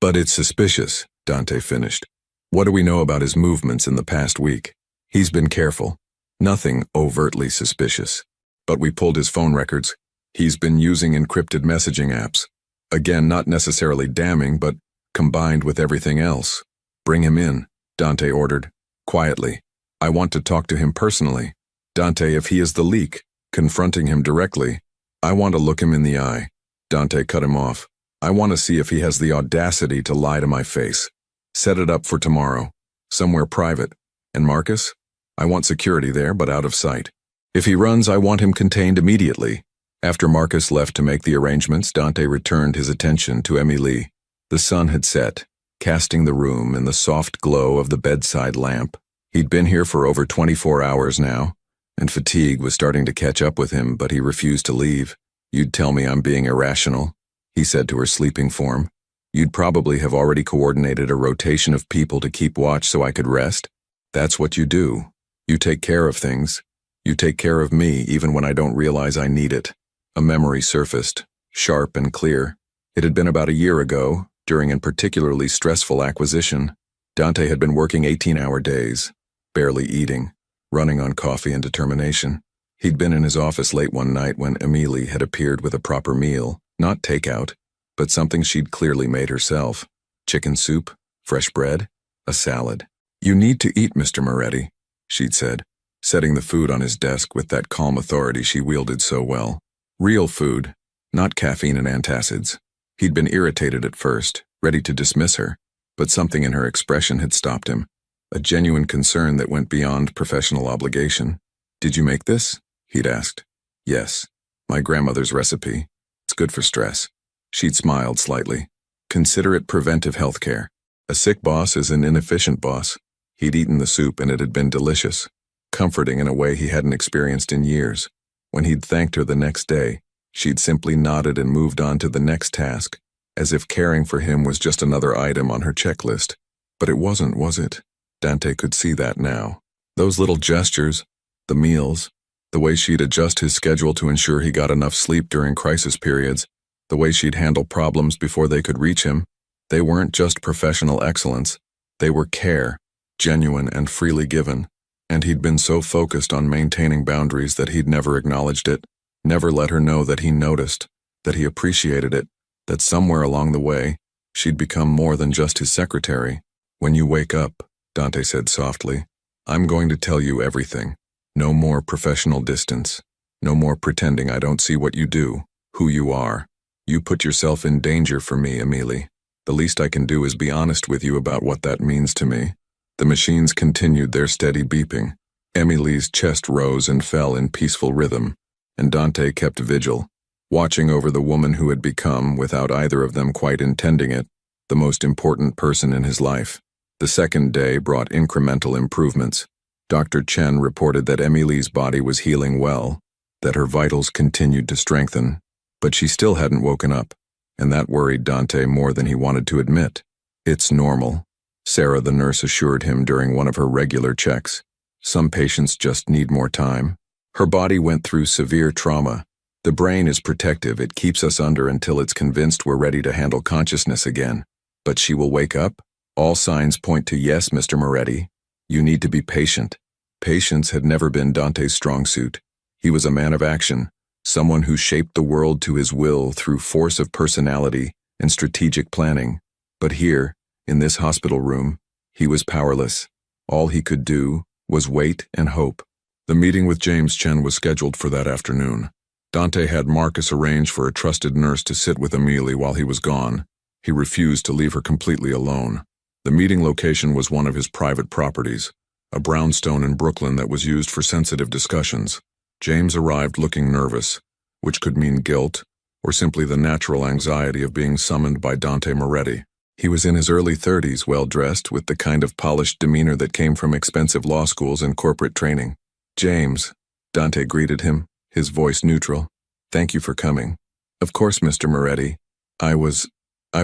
it's suspicious, Dante finished. What do we know about his movements in the past week? He's been careful. Nothing overtly suspicious. But we pulled his phone records. He's been using encrypted messaging apps. Again, not necessarily damning, but combined with everything else. Bring him in, Dante ordered, quietly. I want to talk to him personally. Dante, if he is the leak, confronting him directly, I want to look him in the eye. Dante cut him off. I want to see if he has the audacity to lie to my face. Set it up for tomorrow, somewhere private. And Marcus? I want security there, but out of sight. If he runs, I want him contained immediately. After Marcus left to make the arrangements, Dante returned his attention to Emily. The sun had set, casting the room in the soft glow of the bedside lamp. He'd been here for over 24 hours now, and fatigue was starting to catch up with him, but he refused to leave. You'd tell me I'm being irrational, he said to her sleeping form. You'd probably have already coordinated a rotation of people to keep watch so I could rest. That's what you do. You take care of things. You take care of me even when I don't realize I need it. A memory surfaced, sharp and clear. It had been about a year ago, during a particularly stressful acquisition. Dante had been working 18-hour days, barely eating, running on coffee and determination. He'd been in his office late one night when Emily had appeared with a proper meal, not takeout, but something she'd clearly made herself. Chicken soup, fresh bread, a salad. You need to eat, Mr. Moretti, she'd said, setting the food on his desk with that calm authority she wielded so well. Real food, not caffeine and antacids. He'd been irritated at first, ready to dismiss her, but something in her expression had stopped him, a genuine concern that went beyond professional obligation. Did you make this? He'd asked. Yes, my grandmother's recipe. It's good for stress. She'd smiled slightly. Consider it preventive health care. A sick boss is an inefficient boss. He'd eaten the soup and it had been delicious, comforting in a way he hadn't experienced in years. When he'd thanked her the next day, she'd simply nodded and moved on to the next task, as if caring for him was just another item on her checklist. But it wasn't, was it? Dante could see that now. Those little gestures, the meals, the way she'd adjust his schedule to ensure he got enough sleep during crisis periods, the way she'd handle problems before they could reach him. They weren't just professional excellence. They were care, genuine and freely given. And he'd been so focused on maintaining boundaries that he'd never acknowledged it, never let her know that he noticed, that he appreciated it, that somewhere along the way, she'd become more than just his secretary. "When you wake up," Dante said softly, "I'm going to tell you everything. No more professional distance. No more pretending I don't see what you do, who you are. You put yourself in danger for me, Amelie. The least I can do is be honest with you about what that means to me." The machines continued their steady beeping. Emilie's chest rose and fell in peaceful rhythm, and Dante kept vigil, watching over the woman who had become, without either of them quite intending it, the most important person in his life. The second day brought incremental improvements. Dr. Chen reported that Emilie's body was healing well, that her vitals continued to strengthen, but she still hadn't woken up, and that worried Dante more than he wanted to admit. "It's normal," Sarah the nurse assured him during one of her regular checks. "Some patients just need more time. Her body went through severe trauma. The brain is protective, it keeps us under until it's convinced we're ready to handle consciousness again. But she will wake up? All signs point to yes, Mr. Moretti. You need to be patient." Patience had never been Dante's strong suit. He was a man of action, someone who shaped the world to his will through force of personality and strategic planning. But here, in this hospital room, he was powerless. All he could do was wait and hope. The meeting with James Chen was scheduled for that afternoon. Dante had Marcus arrange for a trusted nurse to sit with Amelie while he was gone. He refused to leave her completely alone. The meeting location was one of his private properties, a brownstone in Brooklyn that was used for sensitive discussions. James arrived looking nervous, which could mean guilt, or simply the natural anxiety of being summoned by Dante Moretti. He was in his early 30s, well-dressed, with the kind of polished demeanor that came from expensive law schools and corporate training. "James," Dante greeted him, his voice neutral. "Thank you for coming." "Of course, Mr. Moretti. I was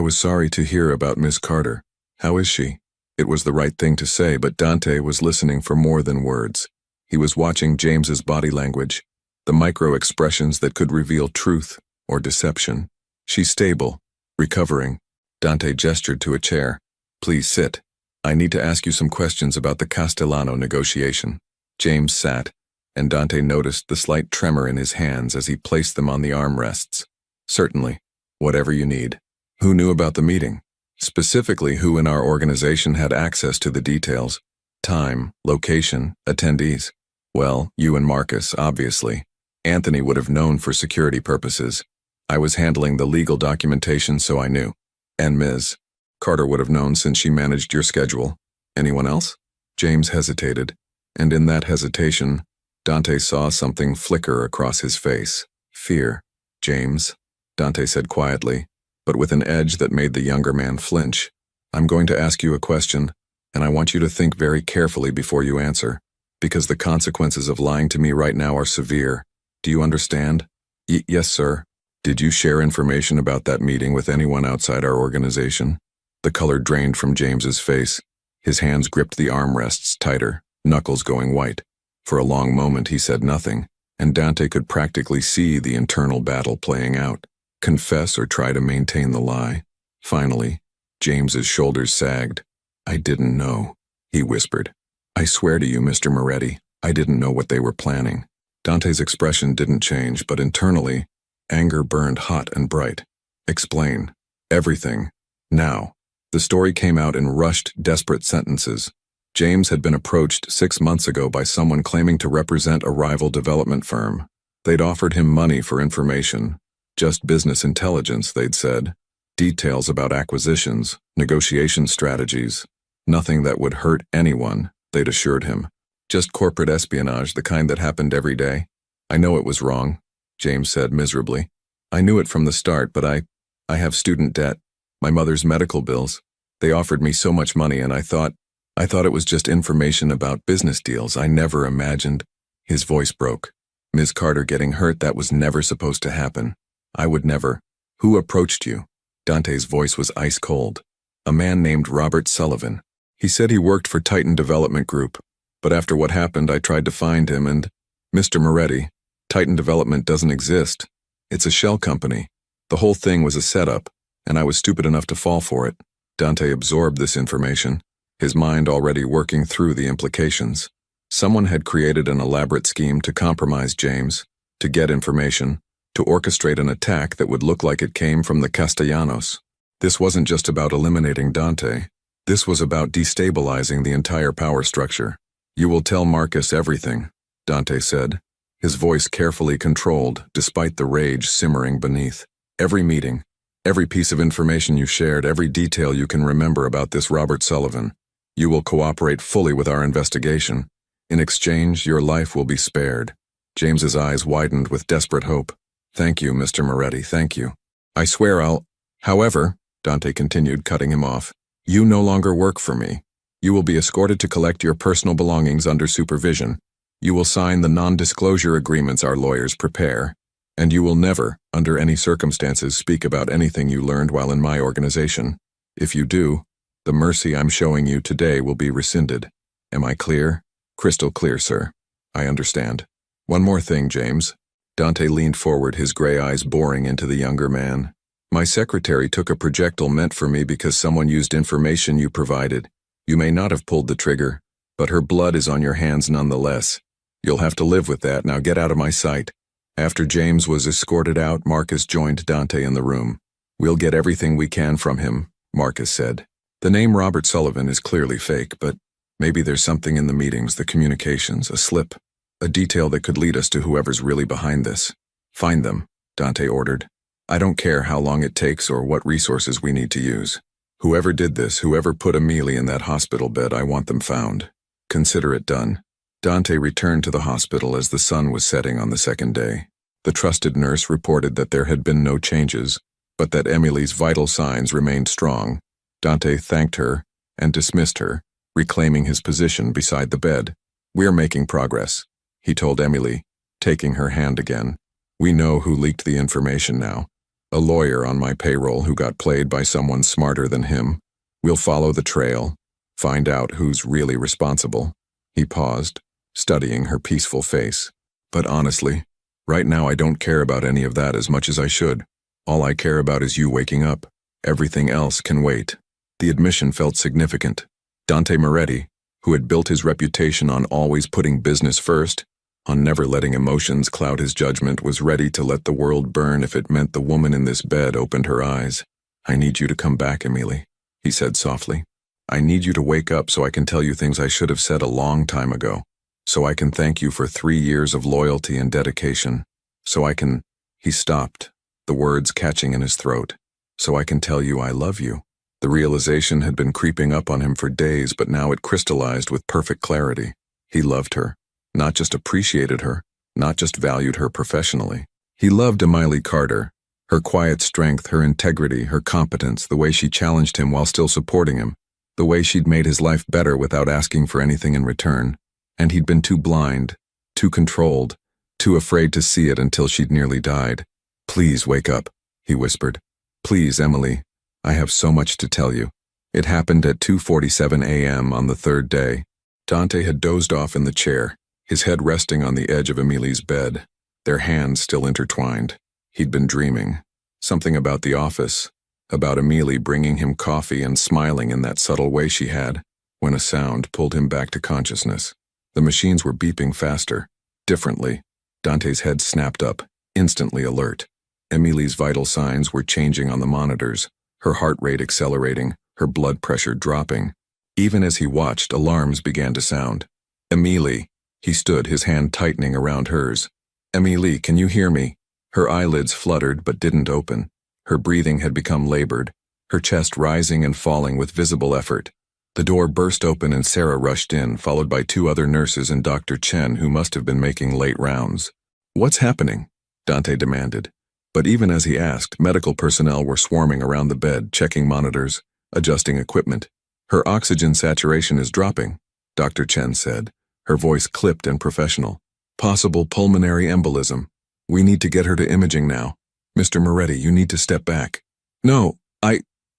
sorry to hear about Miss Carter. How is she?" It was the right thing to say, but Dante was listening for more than words. He was watching James's body language, the micro-expressions that could reveal truth or deception. "She's stable, recovering." Dante gestured to a chair. "Please sit. I need to ask you some questions about the Castellano negotiation." James sat, and Dante noticed the slight tremor in his hands as he placed them on the armrests. "Certainly. Whatever you need." "Who knew about the meeting? Specifically, who in our organization had access to the details? Time, location, attendees?" "Well, you and Marcus, obviously. Anthony would have known for security purposes. I was handling the legal documentation, so I knew. And Ms. Carter would have known since she managed your schedule. Anyone else?" James hesitated, and in that hesitation, Dante saw something flicker across his face. "Fear." "James," Dante said quietly, but with an edge that made the younger man flinch. "I'm going to ask you a question, and I want you to think very carefully before you answer, because the consequences of lying to me right now are severe. Do you understand?" Yes, sir." "Did you share information about that meeting with anyone outside our organization?" The color drained from James's face. His hands gripped the armrests tighter, knuckles going white. For a long moment he said nothing, and Dante could practically see the internal battle playing out. Confess or try to maintain the lie. Finally, James's shoulders sagged. "I didn't know," he whispered. "I swear to you, Mr. Moretti, I didn't know what they were planning." Dante's expression didn't change, but internally, anger burned hot and bright. "Explain. Everything. Now." The story came out in rushed, desperate sentences. James had been approached 6 months ago by someone claiming to represent a rival development firm. They'd offered him money for information. Just business intelligence, they'd said. Details about acquisitions, negotiation strategies. Nothing that would hurt anyone, they'd assured him. Just corporate espionage, the kind that happened every day. "I know it was wrong," James said miserably. "I knew it from the start, but I have student debt, my mother's medical bills. They offered me so much money, and I thought it was just information about business deals. I never imagined." His voice broke. "Ms. Carter getting hurt, that was never supposed to happen. I would never." "Who approached you?" Dante's voice was ice cold. "A man named Robert Sullivan. He said he worked for Titan Development Group, but after what happened I tried to find him and, Mr. Moretti, Titan Development doesn't exist. It's a shell company. The whole thing was a setup, and I was stupid enough to fall for it. Dante absorbed this information, his mind already working through the implications. Someone had created an elaborate scheme to compromise James, to get information, to orchestrate an attack that would look like it came from the Castellanos. This wasn't just about eliminating Dante. This was about destabilizing the entire power structure. "You will tell Marcus everything," Dante said, his voice carefully controlled despite the rage simmering beneath. "Every meeting, every piece of information you shared, every detail you can remember about this Robert Sullivan. You will cooperate fully with our investigation. In exchange, your life will be spared." James's eyes widened with desperate hope. "Thank you, Mr. Moretti, thank you. I swear I'll—" "However," Dante continued, cutting him off, "you no longer work for me. You will be escorted to collect your personal belongings under supervision. You will sign the non-disclosure agreements our lawyers prepare, and you will never, under any circumstances, speak about anything you learned while in my organization. If you do, the mercy I'm showing you today will be rescinded. Am I clear?" "Crystal clear, sir. I understand. One more thing, James." Dante leaned forward, his gray eyes boring into the younger man. "My secretary took a projectile meant for me because someone used information you provided. You may not have pulled the trigger, but her blood is on your hands nonetheless. You'll have to live with that. Now get out of my sight." After James was escorted out, Marcus joined Dante in the room. "We'll get everything we can from him," Marcus said. "The name Robert Sullivan is clearly fake, but maybe there's something in the meetings, the communications, a slip, a detail that could lead us to whoever's really behind this. Find them," Dante ordered. "I don't care how long it takes or what resources we need to use. Whoever did this, whoever put Amelie in that hospital bed, I want them found. Consider it done." Dante returned to the hospital as the sun was setting on the second day. The trusted nurse reported that there had been no changes, but that Emily's vital signs remained strong. Dante thanked her and dismissed her, reclaiming his position beside the bed. "We're making progress," he told Emily, taking her hand again. "We know who leaked the information now. A lawyer on my payroll who got played by someone smarter than him. We'll follow the trail, find out who's really responsible." He paused, studying her peaceful face. "But honestly, right now I don't care about any of that as much as I should. All I care about is you waking up. Everything else can wait." The admission felt significant. Dante Moretti, who had built his reputation on always putting business first, on never letting emotions cloud his judgment, was ready to let the world burn if it meant the woman in this bed opened her eyes. "I need you to come back, Emilie," he said softly. "I need you to wake up so I can tell you things I should have said a long time ago. So I can thank you for 3 years of loyalty and dedication. So I can—" He stopped, the words catching in his throat. "So I can tell you I love you." The realization had been creeping up on him for days, but now it crystallized with perfect clarity. He loved her, not just appreciated her, not just valued her professionally. He loved Emilie Carter, her quiet strength, her integrity, her competence, the way she challenged him while still supporting him, the way she'd made his life better without asking for anything in return. And he'd been too blind, too controlled, too afraid to see it until she'd nearly died. "Please wake up," he whispered. "Please, Emilie. I have so much to tell you." It happened at 2:47 a.m. on the third day. Dante had dozed off in the chair, his head resting on the edge of Emilie's bed, their hands still intertwined. He'd been dreaming. Something about the office, about Emilie bringing him coffee and smiling in that subtle way she had, when a sound pulled him back to consciousness. The machines were beeping faster, differently. Dante's head snapped up, instantly alert. Emilie's vital signs were changing on the monitors, her heart rate accelerating, her blood pressure dropping. Even as he watched, alarms began to sound. "Emilie," he stood, his hand tightening around hers. "Emilie, can you hear me?" Her eyelids fluttered but didn't open. Her breathing had become labored, her chest rising and falling with visible effort. The door burst open and Sarah rushed in, followed by 2 other nurses and Dr. Chen, who must have been making late rounds. "What's happening?" Dante demanded. But even as he asked, medical personnel were swarming around the bed, checking monitors, adjusting equipment. "Her oxygen saturation is dropping," Dr. Chen said, her voice clipped and professional. "Possible pulmonary embolism. We need to get her to imaging now. Mr. Moretti, you need to step back." "No,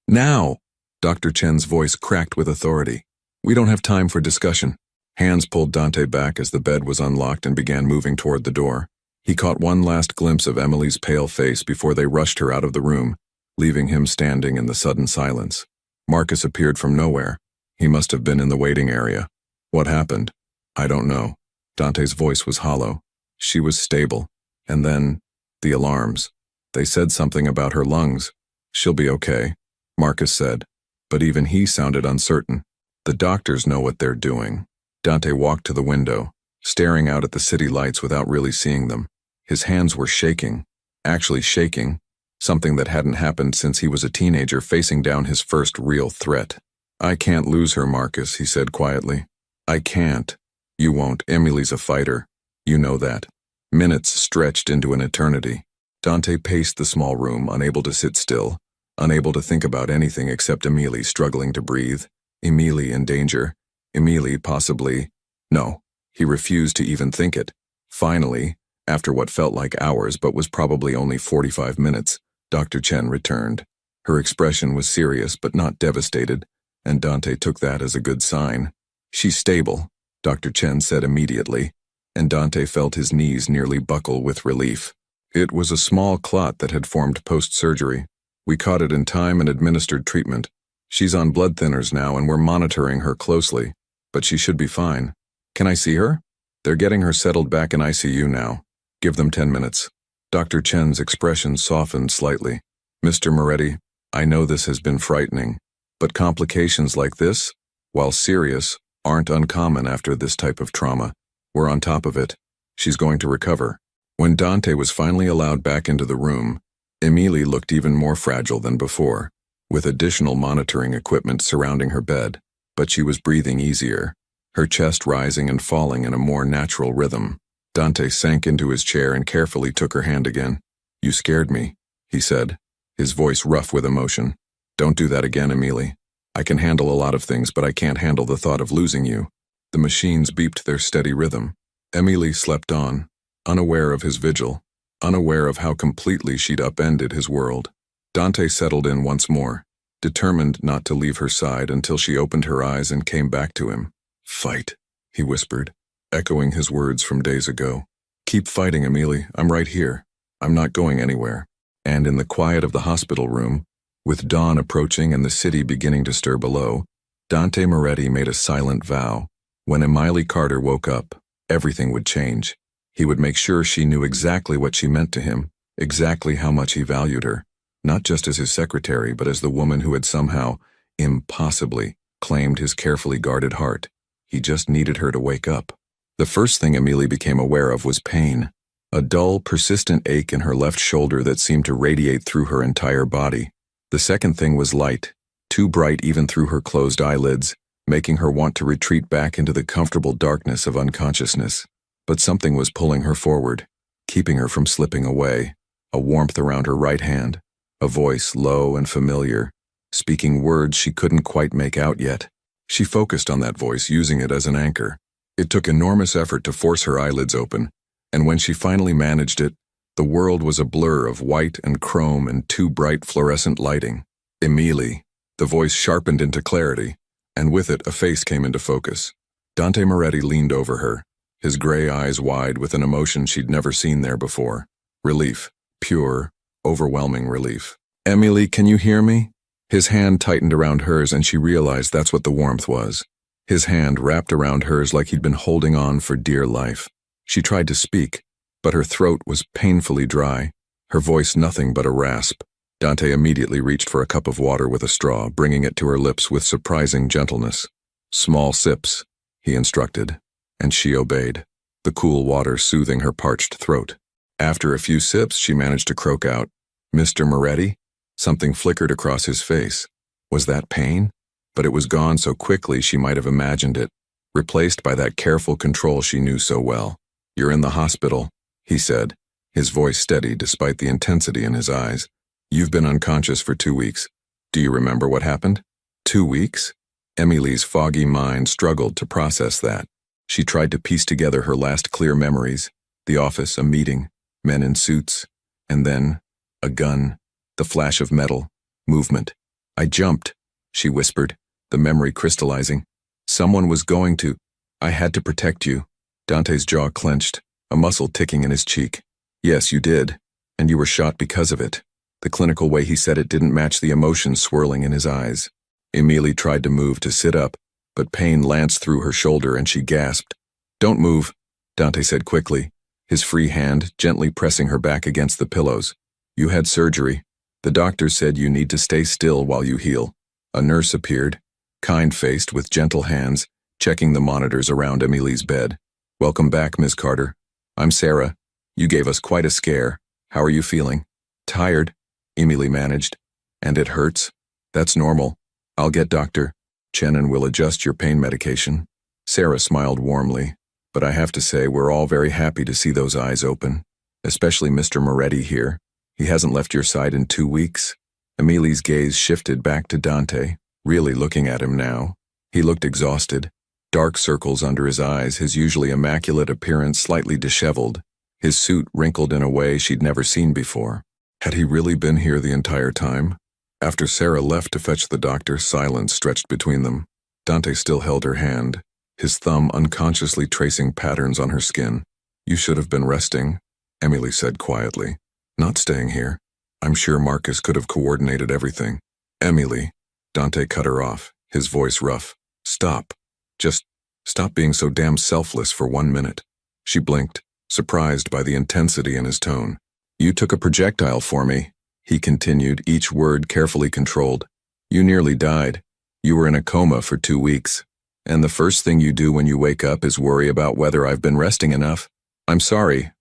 now!" Dr. Chen's voice cracked with authority. "We don't have time for discussion." Hands pulled Dante back as the bed was unlocked and began moving toward the door. He caught one last glimpse of Emily's pale face before they rushed her out of the room, leaving him standing in the sudden silence. Marcus appeared from nowhere. He must have been in the waiting area. What happened? I don't know. Dante's voice was hollow. She was stable. And then, the alarms. They said something about her lungs. She'll be okay, Marcus said. But even he sounded uncertain. The doctors know what they're doing. Dante walked to the window, staring out at the city lights without really seeing them. His hands were shaking. Actually shaking. Something that hadn't happened since he was a teenager facing down his first real threat. I can't lose her, Marcus, he said quietly. I can't. You won't. Emily's a fighter. You know that. Minutes stretched into an eternity. Dante paced the small room, unable to sit still, unable to think about anything except Emily struggling to breathe, Emily in danger, Emily possibly... No, he refused to even think it. Finally, after what felt like hours but was probably only 45 minutes, Dr. Chen returned. Her expression was serious but not devastated, and Dante took that as a good sign. She's stable, Dr. Chen said immediately, and Dante felt his knees nearly buckle with relief. It was a small clot that had formed post-surgery. We caught it in time and administered treatment. She's on blood thinners now and we're monitoring her closely, but she should be fine. Can I see her? They're getting her settled back in ICU now. Give them 10 minutes. Dr. Chen's expression softened slightly. Mr. Moretti, I know this has been frightening, but complications like this, while serious, aren't uncommon after this type of trauma. We're on top of it. She's going to recover. When Dante was finally allowed back into the room, Emily looked even more fragile than before, with additional monitoring equipment surrounding her bed, but she was breathing easier, her chest rising and falling in a more natural rhythm. Dante sank into his chair and carefully took her hand again. You scared me, he said, his voice rough with emotion. Don't do that again, Emily. I can handle a lot of things, but I can't handle the thought of losing you. The machines beeped their steady rhythm. Emily slept on, unaware of his vigil, unaware of how completely she'd upended his world. Dante settled in once more, determined not to leave her side until she opened her eyes and came back to him. Fight, he whispered, echoing his words from days ago. Keep fighting, Emily. I'm right here. I'm not going anywhere. And in the quiet of the hospital room, with dawn approaching and the city beginning to stir below, Dante Moretti made a silent vow. When Emily Carter woke up, everything would change. He would make sure she knew exactly what she meant to him, exactly how much he valued her, not just as his secretary, but as the woman who had somehow, impossibly, claimed his carefully guarded heart. He just needed her to wake up. The first thing Emily became aware of was pain, a dull, persistent ache in her left shoulder that seemed to radiate through her entire body. The second thing was light, too bright even through her closed eyelids, making her want to retreat back into the comfortable darkness of unconsciousness. But something was pulling her forward, keeping her from slipping away, a warmth around her right hand, a voice low and familiar, speaking words she couldn't quite make out yet. She focused on that voice, using it as an anchor. It took enormous effort to force her eyelids open, and when she finally managed it, the world was a blur of white and chrome and too bright fluorescent lighting. Emily. The voice sharpened into clarity, and with it a face came into focus. Dante Moretti leaned over her, his gray eyes wide with an emotion she'd never seen there before. Relief. Pure, overwhelming relief. Emily, can you hear me? His hand tightened around hers and she realized that's what the warmth was. His hand wrapped around hers like he'd been holding on for dear life. She tried to speak, but her throat was painfully dry, her voice nothing but a rasp. Dante immediately reached for a cup of water with a straw, bringing it to her lips with surprising gentleness. Small sips, he instructed, and she obeyed, the cool water soothing her parched throat. After a few sips, she managed to croak out, Mr. Moretti? Something flickered across his face. Was that pain? But it was gone so quickly she might have imagined it, replaced by that careful control she knew so well. You're in the hospital, he said, his voice steady despite the intensity in his eyes. You've been unconscious for 2 weeks. Do you remember what happened? 2 weeks? Emily's foggy mind struggled to process that. She tried to piece together her last clear memories, the office, a meeting, men in suits, and then a gun, the flash of metal, movement. I jumped, she whispered, the memory crystallizing. Someone was going to. I had to protect you. Dante's jaw clenched, a muscle ticking in his cheek. Yes, you did. And you were shot because of it. The clinical way he said it didn't match the emotion swirling in his eyes. Emily tried to move to sit up, but pain lanced through her shoulder and she gasped. Don't move, Dante said quickly, his free hand gently pressing her back against the pillows. You had surgery. The doctor said you need to stay still while you heal. A nurse appeared, kind-faced with gentle hands, checking the monitors around Emily's bed. Welcome back, Ms. Carter. I'm Sarah. You gave us quite a scare. How are you feeling? Tired, Emily managed. And it hurts? That's normal. I'll get Dr. Chen and will adjust your pain medication. Sarah smiled warmly. But I have to say we're all very happy to see those eyes open. Especially Mr. Moretti here. He hasn't left your side in 2 weeks. Emily's gaze shifted back to Dante, really looking at him now. He looked exhausted. Dark circles under his eyes, his usually immaculate appearance slightly disheveled. His suit wrinkled in a way she'd never seen before. Had he really been here the entire time? After Sarah left to fetch the doctor, silence stretched between them. Dante still held her hand, his thumb unconsciously tracing patterns on her skin. You should have been resting, Emily said quietly. Not staying here. I'm sure Marcus could have coordinated everything. Emily, Dante cut her off, his voice rough. Stop. Just stop being so damn selfless for 1 minute. She blinked, surprised by the intensity in his tone. You took a projectile for me, he continued, each word carefully controlled. You nearly died. You were in a coma for 2 weeks. And the first thing you do when you wake up is worry about whether I've been resting enough. I'm sorry.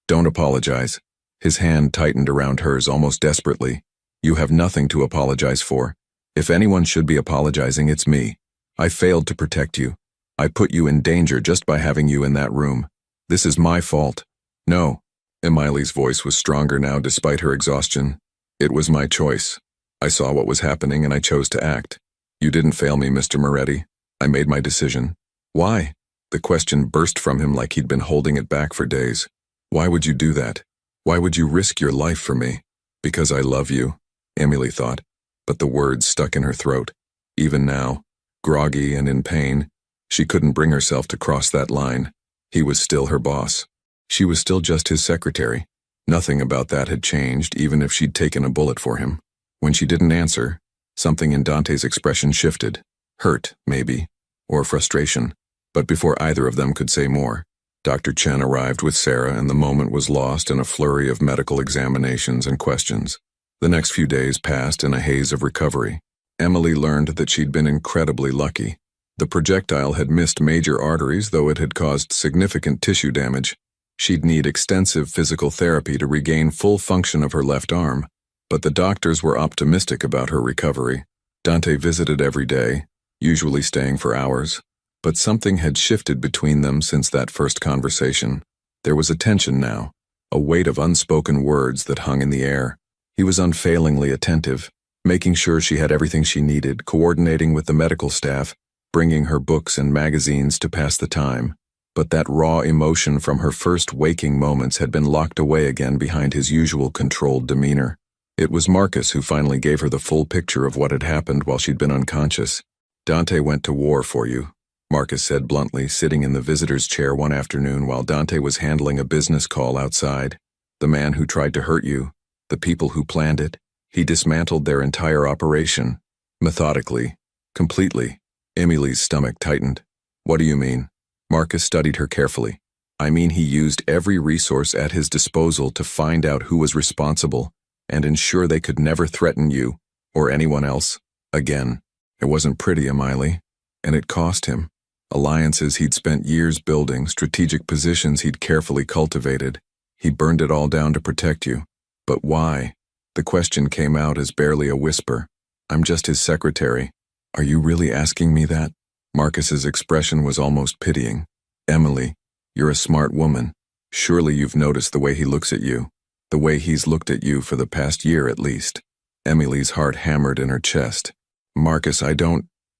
Don't apologize. His hand tightened around hers almost desperately. You have nothing to apologize for. If anyone should be apologizing, it's me. I failed to protect you. I put you in danger just by having you in that room. This is my fault. No. Emily's voice was stronger now despite her exhaustion. It was my choice. I saw what was happening and I chose to act. You didn't fail me, Mr. Moretti. I made my decision. Why? The question burst from him like he'd been holding it back for days. Why would you do that? Why would you risk your life for me? Because I love you, Emily thought, but the words stuck in her throat. Even now, groggy and in pain, she couldn't bring herself to cross that line. He was still her boss. She was still just his secretary. Nothing about that had changed, even if she'd taken a bullet for him. When she didn't answer, something in Dante's expression shifted. Hurt, maybe, or frustration. But before either of them could say more, Dr. Chen arrived with Sarah and the moment was lost in a flurry of medical examinations and questions. The next few days passed in a haze of recovery. Emily learned that she'd been incredibly lucky. The projectile had missed major arteries, though it had caused significant tissue damage. She'd need extensive physical therapy to regain full function of her left arm, but the doctors were optimistic about her recovery. Dante visited every day, usually staying for hours, but something had shifted between them since that first conversation. There was a tension now, a weight of unspoken words that hung in the air. He was unfailingly attentive, making sure she had everything she needed, coordinating with the medical staff, bringing her books and magazines to pass the time. But that raw emotion from her first waking moments had been locked away again behind his usual controlled demeanor. It was Marcus who finally gave her the full picture of what had happened while she'd been unconscious. Dante went to war for you, Marcus said bluntly, sitting in the visitor's chair one afternoon while Dante was handling a business call outside. The man who tried to hurt you, the people who planned it, he dismantled their entire operation. Methodically. Completely. Emily's stomach tightened. What do you mean? Marcus studied her carefully. I mean he used every resource at his disposal to find out who was responsible and ensure they could never threaten you or anyone else again. It wasn't pretty, Emily, and it cost him. Alliances he'd spent years building, strategic positions he'd carefully cultivated. He burned it all down to protect you. But why? The question came out as barely a whisper. I'm just his secretary. Are you really asking me that? Marcus's expression was almost pitying. Emily, you're a smart woman. Surely you've noticed the way he looks at you. The way he's looked at you for the past year at least. Emily's heart hammered in her chest. Marcus,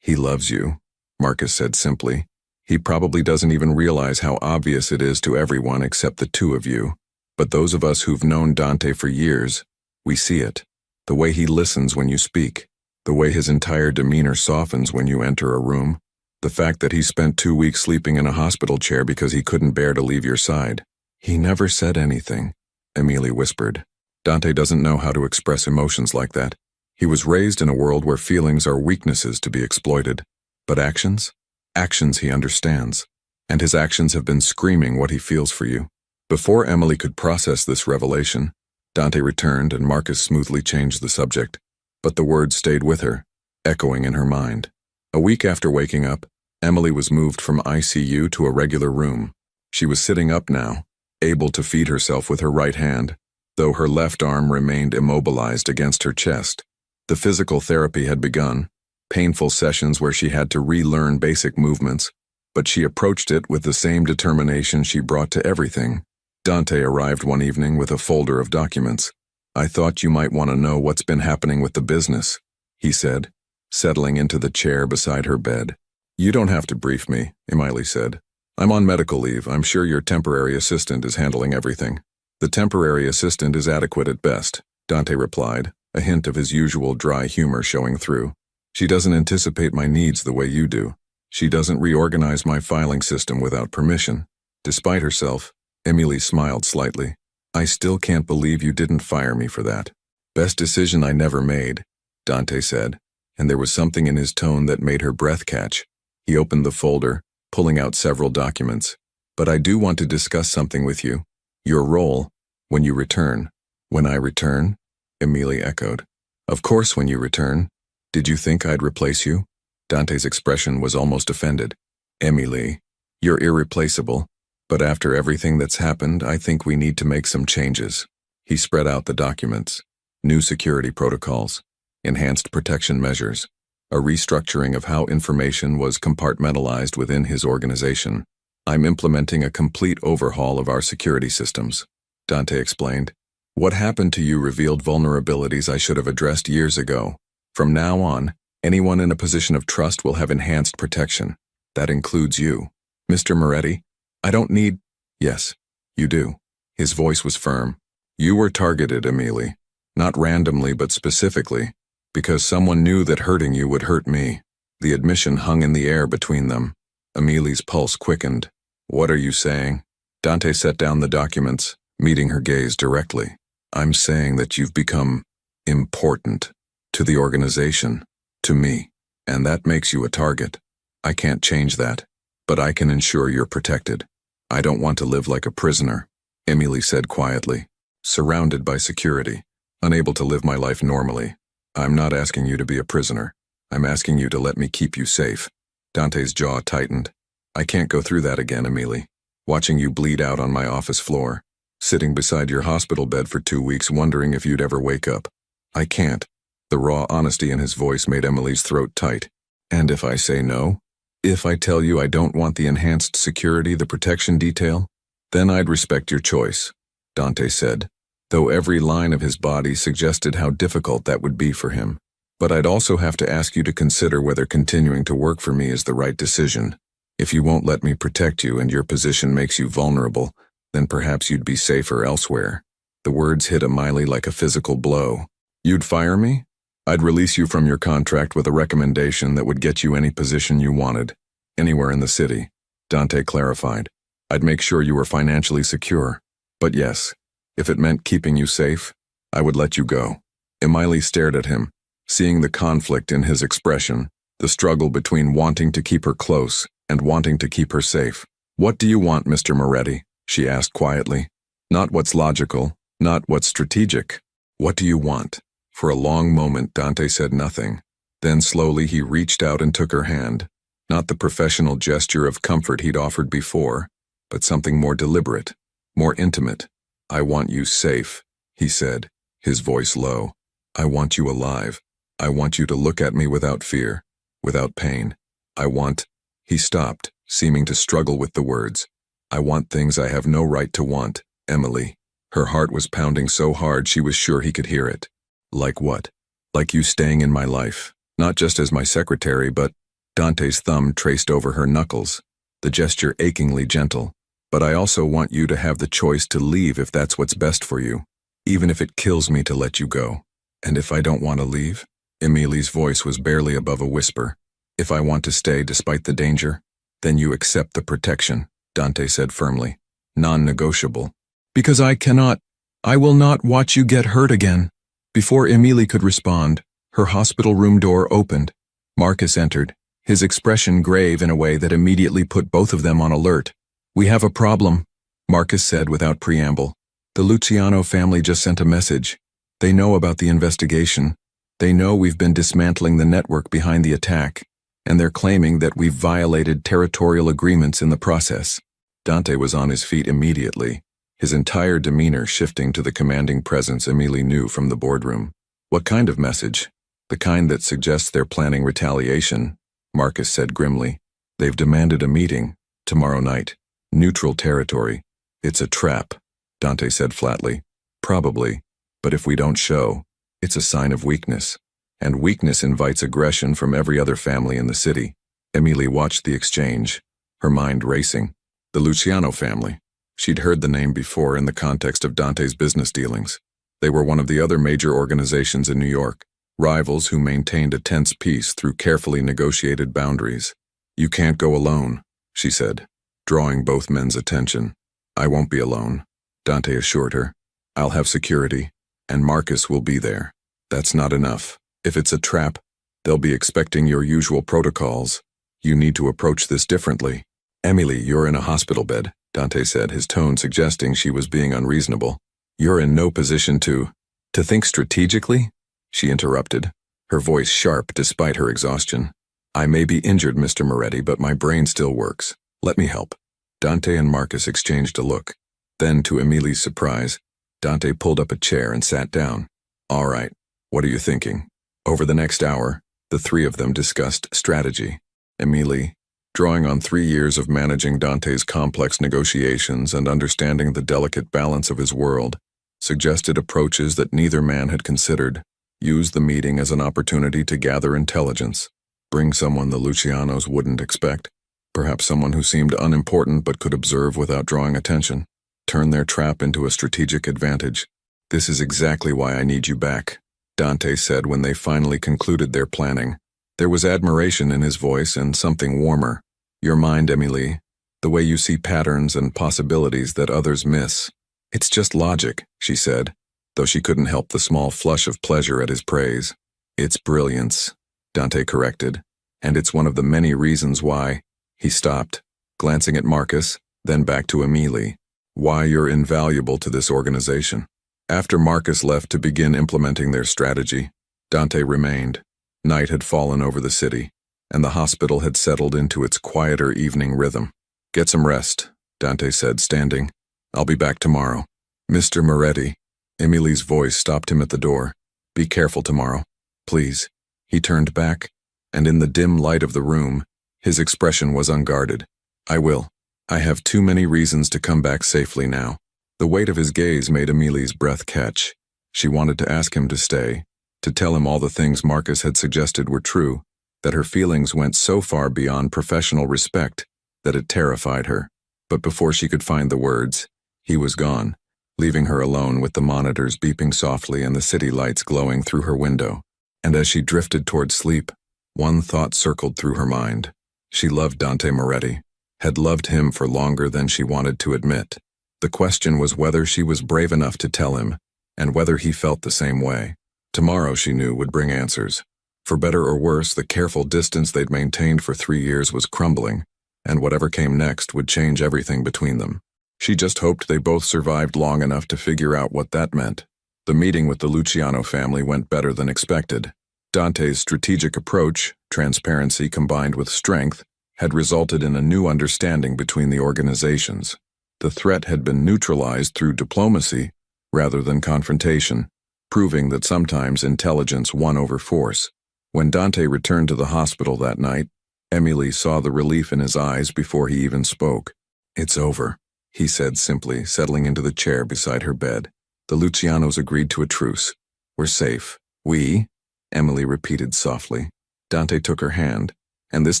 He loves you, Marcus said simply. He probably doesn't even realize how obvious it is to everyone except the two of you. But those of us who've known Dante for years, we see it. The way he listens when you speak. The way his entire demeanor softens when you enter a room. The fact that he spent 2 weeks sleeping in a hospital chair because he couldn't bear to leave your side. He never said anything, Emily whispered. Dante doesn't know how to express emotions like that. He was raised in a world where feelings are weaknesses to be exploited. But actions? Actions he understands. And his actions have been screaming what he feels for you. Before Emily could process this revelation, Dante returned and Marcus smoothly changed the subject. But the words stayed with her, echoing in her mind. A week after waking up, Emily was moved from ICU to a regular room. She was sitting up now, able to feed herself with her right hand, though her left arm remained immobilized against her chest. The physical therapy had begun, painful sessions where she had to relearn basic movements, but she approached it with the same determination she brought to everything. Dante arrived one evening with a folder of documents. "I thought you might want to know what's been happening with the business," he said, settling into the chair beside her bed. "You don't have to brief me," Emily said. "I'm on medical leave. I'm sure your temporary assistant is handling everything." "The temporary assistant is adequate at best," Dante replied, a hint of his usual dry humor showing through. "She doesn't anticipate my needs the way you do. She doesn't reorganize my filing system without permission." Despite herself, Emily smiled slightly. "I still can't believe you didn't fire me for that." "Best decision I never made," Dante said, and there was something in his tone that made her breath catch. He opened the folder, pulling out several documents. "But I do want to discuss something with you. Your role, when you return." "When I return?" Emily echoed. "Of course when you return. Did you think I'd replace you?" Dante's expression was almost offended. "Emily, you're irreplaceable, but after everything that's happened, I think we need to make some changes." He spread out the documents. New security protocols, enhanced protection measures, a restructuring of how information was compartmentalized within his organization. "I'm implementing a complete overhaul of our security systems," Dante explained. "What happened to you revealed vulnerabilities I should have addressed years ago. From now on, anyone in a position of trust will have enhanced protection. That includes you. Mr. Moretti, I don't need—" "Yes, you do." His voice was firm. "You were targeted, Emily. Not randomly, but specifically, because someone knew that hurting you would hurt me." The admission hung in the air between them. Emily's pulse quickened. "What are you saying?" Dante set down the documents, meeting her gaze directly. "I'm saying that you've become important to the organization, to me, and that makes you a target. I can't change that, but I can ensure you're protected. I don't want to live like a prisoner," Emily said quietly, surrounded by security, unable to live my life normally. "I'm not asking you to be a prisoner. I'm asking you to let me keep you safe." Dante's jaw tightened. "I can't go through that again, Emily. Watching you bleed out on my office floor, sitting beside your hospital bed for 2 weeks wondering if you'd ever wake up. I can't." The raw honesty in his voice made Emily's throat tight. "And if I say no? If I tell you I don't want the enhanced security, the protection detail? Then I'd respect your choice," Dante said, though every line of his body suggested how difficult that would be for him. "But I'd also have to ask you to consider whether continuing to work for me is the right decision. If you won't let me protect you and your position makes you vulnerable, then perhaps you'd be safer elsewhere." The words hit Emily like a physical blow. "You'd fire me? I'd release you from your contract with a recommendation that would get you any position you wanted, anywhere in the city," Dante clarified. "I'd make sure you were financially secure. But yes, if it meant keeping you safe, I would let you go." Emily stared at him, seeing the conflict in his expression, the struggle between wanting to keep her close and wanting to keep her safe. "What do you want, Mr. Moretti?" she asked quietly. "Not what's logical, not what's strategic. What do you want?" For a long moment, Dante said nothing. Then slowly he reached out and took her hand. Not the professional gesture of comfort he'd offered before, but something more deliberate, more intimate. "I want you safe," he said, his voice low. "I want you alive. I want you to look at me without fear, without pain. I want—" He stopped, seeming to struggle with the words. "I want things I have no right to want, Emily." Her heart was pounding so hard she was sure he could hear it. "Like what?" "Like you staying in my life, not just as my secretary, but—" Dante's thumb traced over her knuckles, the gesture achingly gentle. "But I also want you to have the choice to leave if that's what's best for you, even if it kills me to let you go." "And if I don't want to leave?" Emily's voice was barely above a whisper. "If I want to stay despite the danger, then you accept the protection," Dante said firmly. non-negotiable. Because I will not watch you get hurt again. Before Emily could respond, her hospital room door opened. Marcus entered, his expression grave in a way that immediately put both of them on alert. "We have a problem," Marcus said without preamble. "The Luciano family just sent a message. They know about the investigation. They know we've been dismantling the network behind the attack, and they're claiming that we've violated territorial agreements in the process." Dante was on his feet immediately, his entire demeanor shifting to the commanding presence Emily knew from the boardroom. "What kind of message?" "The kind that suggests they're planning retaliation," Marcus said grimly. "They've demanded a meeting, tomorrow night. Neutral territory. It's a trap," Dante said flatly. "Probably, but if we don't show, it's a sign of weakness. And weakness invites aggression from every other family in the city." Emily watched the exchange, her mind racing. The Luciano family. She'd heard the name before in the context of Dante's business dealings. They were one of the other major organizations in New York, rivals who maintained a tense peace through carefully negotiated boundaries. "You can't go alone," she said, drawing both men's attention. "I won't be alone," Dante assured her. "I'll have security, and Marcus will be there. That's not enough. If it's a trap, they'll be expecting your usual protocols. You need to approach this differently." "Emily, you're in a hospital bed," Dante said, his tone suggesting she was being unreasonable. "You're in no position to think strategically?" she interrupted, her voice sharp despite her exhaustion. "I may be injured, Mr. Moretti, but my brain still works. Let me help." Dante and Marcus exchanged a look. Then, to Emily's surprise, Dante pulled up a chair and sat down. "All right, what are you thinking?" Over the next hour, the three of them discussed strategy. Emily, drawing on 3 years of managing Dante's complex negotiations and understanding the delicate balance of his world, suggested approaches that neither man had considered. Use the meeting as an opportunity to gather intelligence. Bring someone the Lucianos wouldn't expect. Perhaps someone who seemed unimportant but could observe without drawing attention. Turn their trap into a strategic advantage. "This is exactly why I need you back," Dante said when they finally concluded their planning. There was admiration in his voice and something warmer. "Your mind, Emily, the way you see patterns and possibilities that others miss. It's just logic," she said, though she couldn't help the small flush of pleasure at his praise. "It's brilliance," Dante corrected, "and it's one of the many reasons why." He stopped, glancing at Marcus, then back to Emily. "Why you're invaluable to this organization." After Marcus left to begin implementing their strategy, Dante remained. Night had fallen over the city, and the hospital had settled into its quieter evening rhythm. "Get some rest," Dante said, standing. "I'll be back tomorrow." "Mr. Moretti," Emily's voice stopped him at the door. "Be careful tomorrow, please." He turned back, and in the dim light of the room, his expression was unguarded. "I will. I have too many reasons to come back safely now." The weight of his gaze made Emily's breath catch. She wanted to ask him to stay, to tell him all the things Marcus had suggested were true, that her feelings went so far beyond professional respect that it terrified her. But before she could find the words, he was gone, leaving her alone with the monitors beeping softly and the city lights glowing through her window. And as she drifted toward sleep, one thought circled through her mind. She loved Dante Moretti, had loved him for longer than she wanted to admit. The question was whether she was brave enough to tell him, and whether he felt the same way. Tomorrow, she knew, would bring answers. For better or worse, the careful distance they'd maintained for 3 years was crumbling, and whatever came next would change everything between them. She just hoped they both survived long enough to figure out what that meant. The meeting with the Luciano family went better than expected. Dante's strategic approach, transparency combined with strength, had resulted in a new understanding between the organizations. The threat had been neutralized through diplomacy rather than confrontation, proving that sometimes intelligence won over force. When Dante returned to the hospital that night, Emily saw the relief in his eyes before he even spoke. "It's over," he said simply, settling into the chair beside her bed. "The Lucianos agreed to a truce. We're safe." "We?" Emily repeated softly. Dante took her hand, and this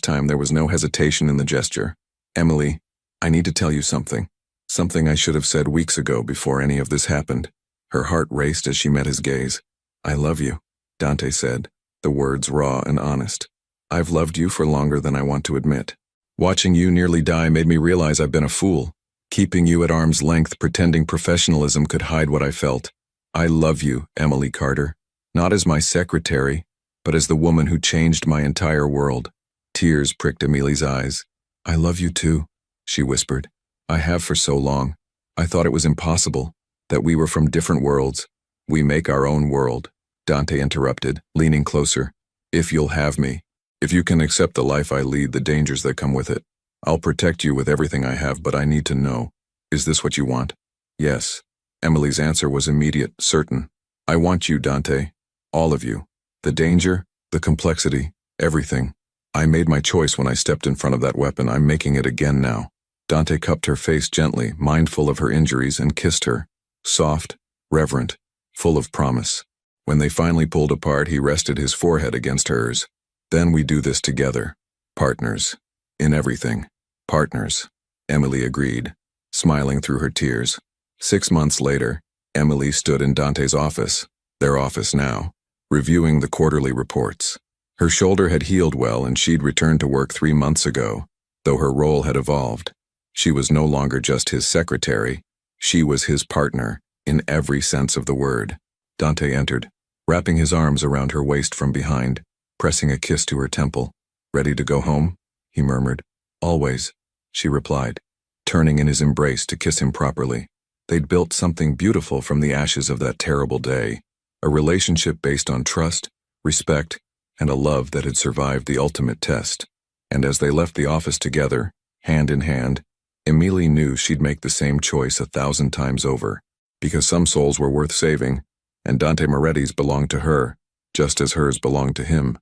time there was no hesitation in the gesture. "Emily, I need to tell you something. Something I should have said weeks ago before any of this happened." Her heart raced as she met his gaze. "I love you," Dante said, the words raw and honest. "I've loved you for longer than I want to admit. Watching you nearly die made me realize I've been a fool. keeping you at arm's length, pretending professionalism could hide what I felt. I love you, Emily Carter, not as my secretary, but as the woman who changed my entire world. Tears pricked Emily's eyes. I love you too, she whispered. I have for so long. I thought it was impossible, that we were from different worlds. We make our own world, Dante interrupted, leaning closer. If you'll have me, if you can accept the life I lead, the dangers that come with it, I'll protect you with everything I have, but I need to know. Is this what you want? Yes. Emily's answer was immediate, certain. I want you, Dante. All of you. The danger, the complexity, everything. I made my choice when I stepped in front of that weapon. I'm making it again now. Dante cupped her face gently, mindful of her injuries, and kissed her. Soft, reverent, full of promise. When they finally pulled apart, he rested his forehead against hers. Then we do this together. Partners. In everything. Partners. Emily agreed, smiling through her tears. 6 months later, Emily stood in Dante's office, their office now, reviewing the quarterly reports. Her shoulder had healed well and she'd returned to work 3 months ago, though her role had evolved. She was no longer just his secretary, she was his partner, in every sense of the word. Dante entered, wrapping his arms around her waist from behind, pressing a kiss to her temple. Ready to go home? He murmured. Always, she replied, turning in his embrace to kiss him properly. They'd built something beautiful from the ashes of that terrible day, a relationship based on trust, respect, and a love that had survived the ultimate test. And as they left the office together, hand in hand, Emily knew she'd make the same choice 1,000 times over, because some souls were worth saving, and Dante Moretti's belonged to her, just as hers belonged to him.